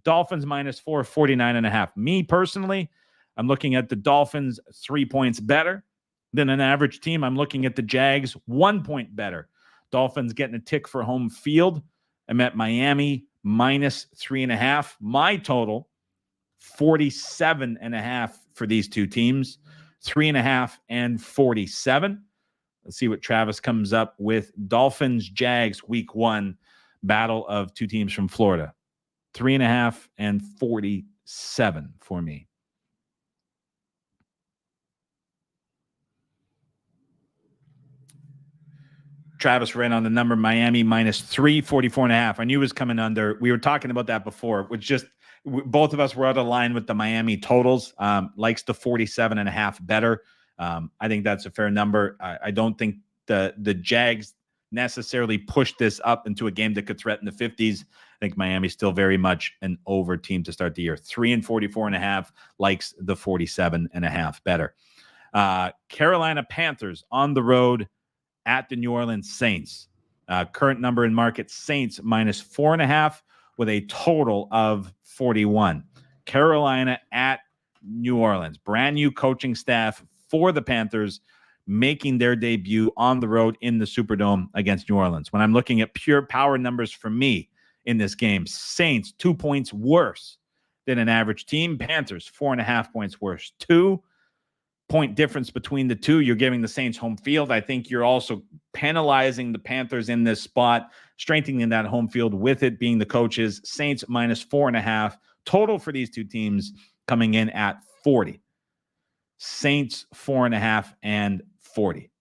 Dolphins -4, 49.5. Me personally, I'm looking at the Dolphins 3 points better than an average team. I'm looking at the Jags 1 point better. Dolphins getting a tick for home field. I'm at Miami -3.5. My total 47.5 for these two teams, 3.5 and 47. Let's see what Travis comes up with. Dolphins, Jags, week 1, battle of two teams from Florida. 3.5 and 47 for me. Travis ran on the number Miami -3, 44.5. I knew it was coming under. We were talking about that before, which just both of us were out of line with the Miami totals. Likes the 47.5 better. I think that's a fair number. I don't think the Jags necessarily pushed this up into a game that could threaten the 50s. I think Miami's still very much an over team to start the year. 3 and 44.5, likes the 47.5 better. Carolina Panthers on the road at the New Orleans Saints. Current number in market, Saints -4.5 with a total of 41. Carolina at New Orleans. Brand new coaching staff for the Panthers making their debut on the road in the Superdome against New Orleans. When I'm looking at pure power numbers for me in this game, Saints 2 points worse than an average team. Panthers 4.5 points worse. 2 point difference between the two. You're giving the Saints home field. I think you're also penalizing the Panthers in this spot, strengthening that home field with it being the coaches. Saints -4.5. Total for these two teams coming in at 40. Saints 4.5 and 40.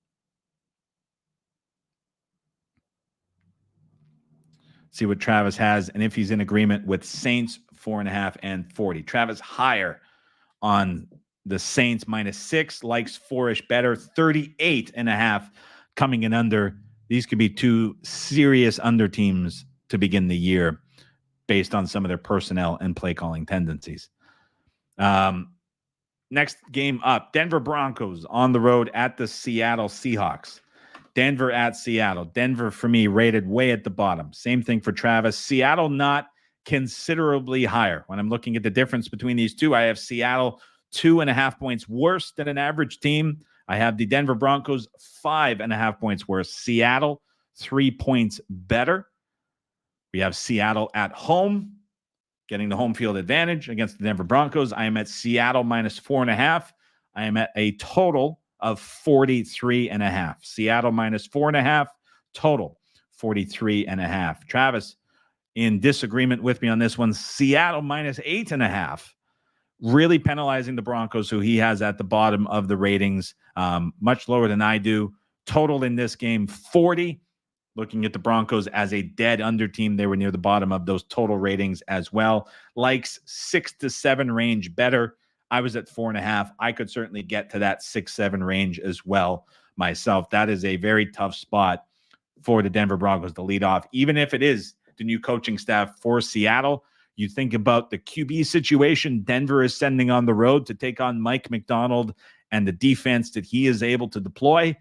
See what Travis has and if he's in agreement with Saints 4.5 and 40. Travis higher on the Saints -6, likes 4-ish better, 38.5 coming in under. These could be two serious under teams to begin the year based on some of their personnel and play calling tendencies. Next game up, Denver Broncos on the road at the Seattle Seahawks. Denver at Seattle. Denver, for me, rated way at the bottom. Same thing for Travis. Seattle not considerably higher. When I'm looking at the difference between these two, I have Seattle 2.5 points worse than an average team. I have the Denver Broncos 5.5 points worse. Seattle 3 points better. We have Seattle at home, getting the home field advantage against the Denver Broncos. I am at Seattle -4.5. I am at a total of 43.5. Seattle -4.5, total 43.5. Travis in disagreement with me on this one. Seattle -8.5. Really penalizing the Broncos, who he has at the bottom of the ratings, much lower than I do. Total in this game, 40. Looking at the Broncos as a dead under team, they were near the bottom of those total ratings as well. Likes 6 to 7 range better. I was at 4.5. I could certainly get to that 6-7 range as well myself. That is a very tough spot for the Denver Broncos to lead off, even if it is the new coaching staff for Seattle. You think about the QB situation Denver is sending on the road to take on Mike McDonald and the defense that he is able to deploy.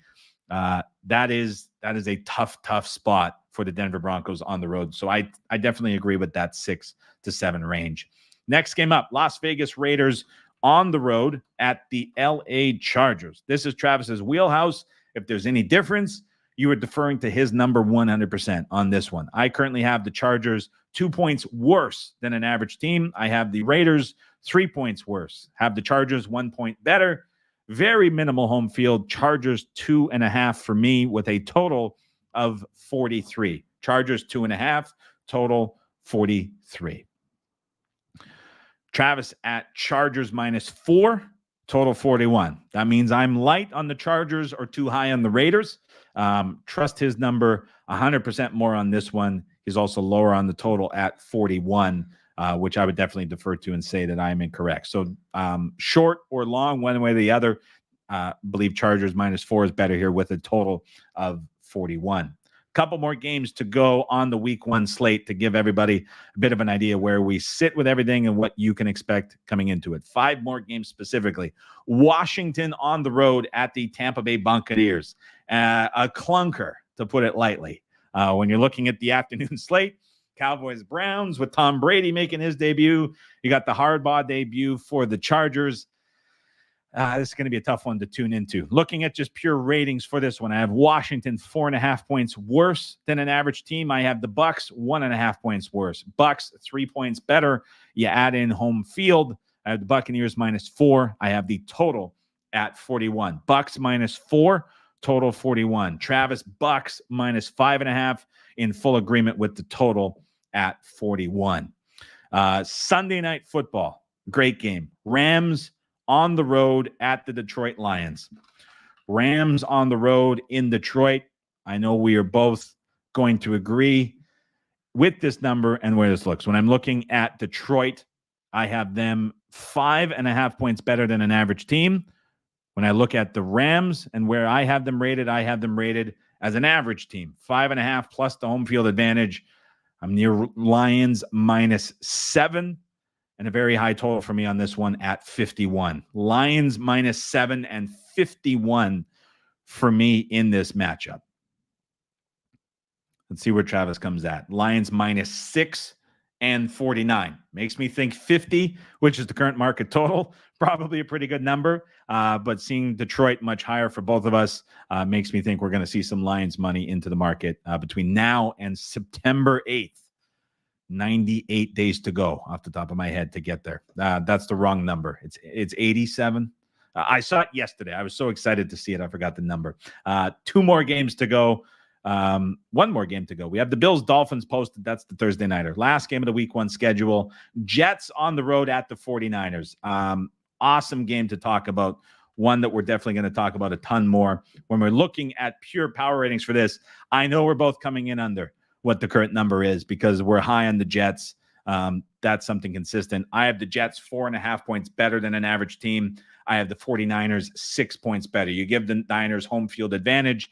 That is a tough spot for the Denver Broncos on the road. So I definitely agree with that 6 to 7 range. Next game up, Las Vegas Raiders on the road at the LA Chargers. This is Travis's wheelhouse. If there's any difference, you are deferring to his number 100% on this one. I currently have the Chargers 2 points worse than an average team. I have the Raiders 3 points worse. Have the Chargers 1 point better. Very minimal home field. Chargers 2.5 for me with a total of 43. Chargers 2.5, total 43. Travis at Chargers -4, total 41. That means I'm light on the Chargers or too high on the Raiders. Trust his number 100% more on this one. He's also lower on the total at 41, which I would definitely defer to and say that I'm incorrect. So short or long, one way or the other, believe Chargers -4 is better here with a total of 41. Couple more games to go on the week 1 slate to give everybody a bit of an idea where we sit with everything and what you can expect coming into it. 5 more games specifically. Washington on the road at the Tampa Bay Buccaneers. A clunker, to put it lightly. When you're looking at the afternoon slate, Cowboys Browns with Tom Brady making his debut. You got the Harbaugh debut for the Chargers. This is going to be a tough one to tune into. Looking at just pure ratings for this one, I have Washington 4.5 points worse than an average team. I have the Bucs 1.5 points worse. Bucs 3 points better. You add in home field. I have the Buccaneers -4. I have the total at 41. Bucs -4, total 41. Travis, Bucs -5.5, in full agreement with the total at 41. Sunday Night Football, great game. Rams on the road at the Detroit Lions. Rams on the road in Detroit. I know we are both going to agree with this number and where this looks. When I'm looking at Detroit, I have them 5.5 points better than an average team. When I look at the Rams and where I have them rated as an average team. 5.5 plus the home field advantage. I'm near Lions -7. And a very high total for me on this one at 51. Lions -7 and 51 for me in this matchup. Let's see where Travis comes at. Lions -6 and 49. Makes me think 50, which is the current market total. Probably a pretty good number. But seeing Detroit much higher for both of us makes me think we're going to see some Lions money into the market between now and September 8th. 98 days to go off the top of my head to get there. That's the wrong number. It's 87. I saw it yesterday. I was so excited to see it. I forgot the number. 2 more games to go. 1 more game to go. We have the Bills-Dolphins posted. That's the Thursday nighter. Last game of the week 1 schedule. Jets on the road at the 49ers. Awesome game to talk about. One that we're definitely going to talk about a ton more. When we're looking at pure power ratings for this, I know we're both coming in under what the current number is because we're high on the Jets. That's something consistent. I have the Jets 4.5 points better than an average team. I have the 49ers 6 points better. You give the Niners home field advantage.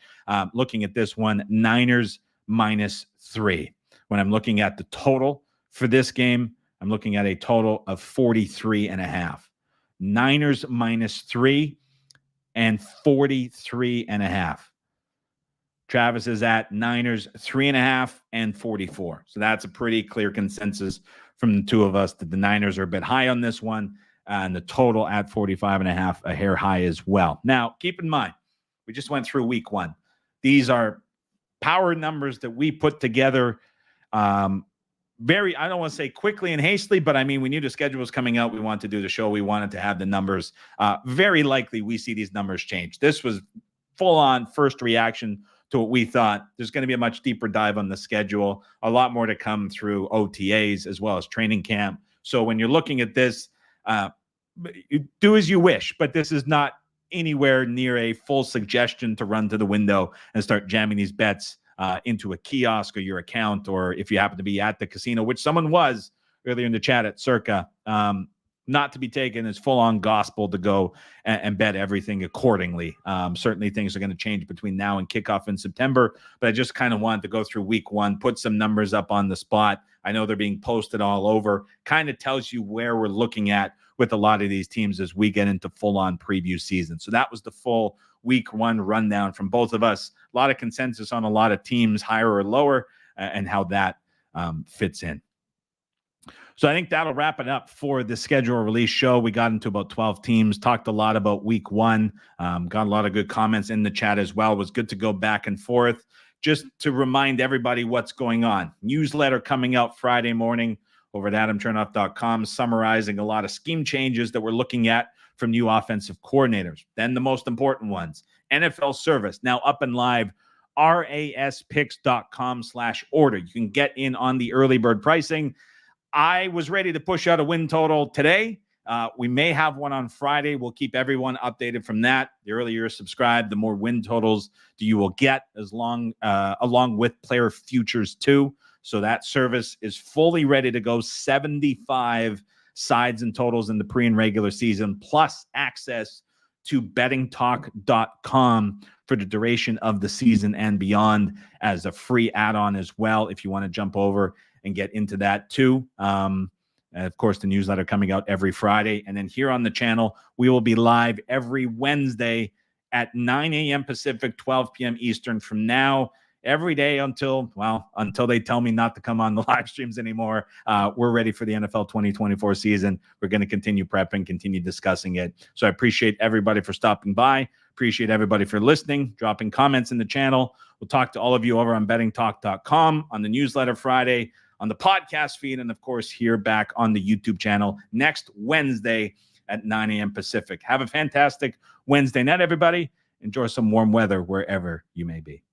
Looking at this one, Niners -3. When I'm looking at the total for this game, I'm looking at a total of 43.5. Niners -3 and 43.5. Travis is at Niners 3.5 and 44. So that's a pretty clear consensus from the two of us that the Niners are a bit high on this one, and the total at 45.5, a hair high as well. Now, keep in mind, we just went through week 1. These are power numbers that we put together very, I don't want to say quickly and hastily, but I mean, we knew the schedule was coming out. We wanted to do the show. We wanted to have the numbers. Very likely we see these numbers change. This was full on first reaction to what we thought. There's going to be a much deeper dive on the schedule, a lot more to come through OTAs as well as training camp. So when you're looking at this, do as you wish, but this is not anywhere near a full suggestion to run to the window and start jamming these bets into a kiosk or your account, or if you happen to be at the casino, which someone was earlier in the chat at Circa. not to be taken as full-on gospel to go and bet everything accordingly. Certainly things are going to change between now and kickoff in September, but I just kind of wanted to go through week one, put some numbers up on the spot. I know they're being posted all over. Kind of tells you where we're looking at with a lot of these teams as we get into full-on preview season. So that was the full week one rundown from both of us. A lot of consensus on a lot of teams, higher or lower, and how that fits in. So I think that'll wrap it up for the schedule release show. We got into about 12 teams, talked a lot about week one, got a lot of good comments in the chat as well. It was good to go back and forth. Just to remind everybody what's going on. Newsletter coming out Friday morning over at adamchernoff.com, summarizing a lot of scheme changes that we're looking at from new offensive coordinators. Then the most important ones, NFL service, now up and live, raspicks.com/order. You can get in on the early bird pricing. I was ready to push out a win total today. We may have one on Friday. We'll keep everyone updated from that. The earlier you're subscribed, the more win totals you will get along with player futures too. So that service is fully ready to go. 75 sides and totals in the pre and regular season, plus access to bettingtalk.com for the duration of the season and beyond as a free add-on as well if you want to jump over and get into that too. And of course, the newsletter coming out every Friday. And then here on the channel, we will be live every Wednesday at 9 a.m. Pacific, 12 p.m. Eastern from now, every day until they tell me not to come on the live streams anymore. We're ready for the NFL 2024 season. We're going to continue prepping, continue discussing it. So I appreciate everybody for stopping by. Appreciate everybody for listening, dropping comments in the channel. We'll talk to all of you over on bettingtalk.com, on the newsletter Friday, on the podcast feed, and of course, here back on the YouTube channel next Wednesday at 9 a.m. Pacific. Have a fantastic Wednesday night, everybody. Enjoy some warm weather wherever you may be.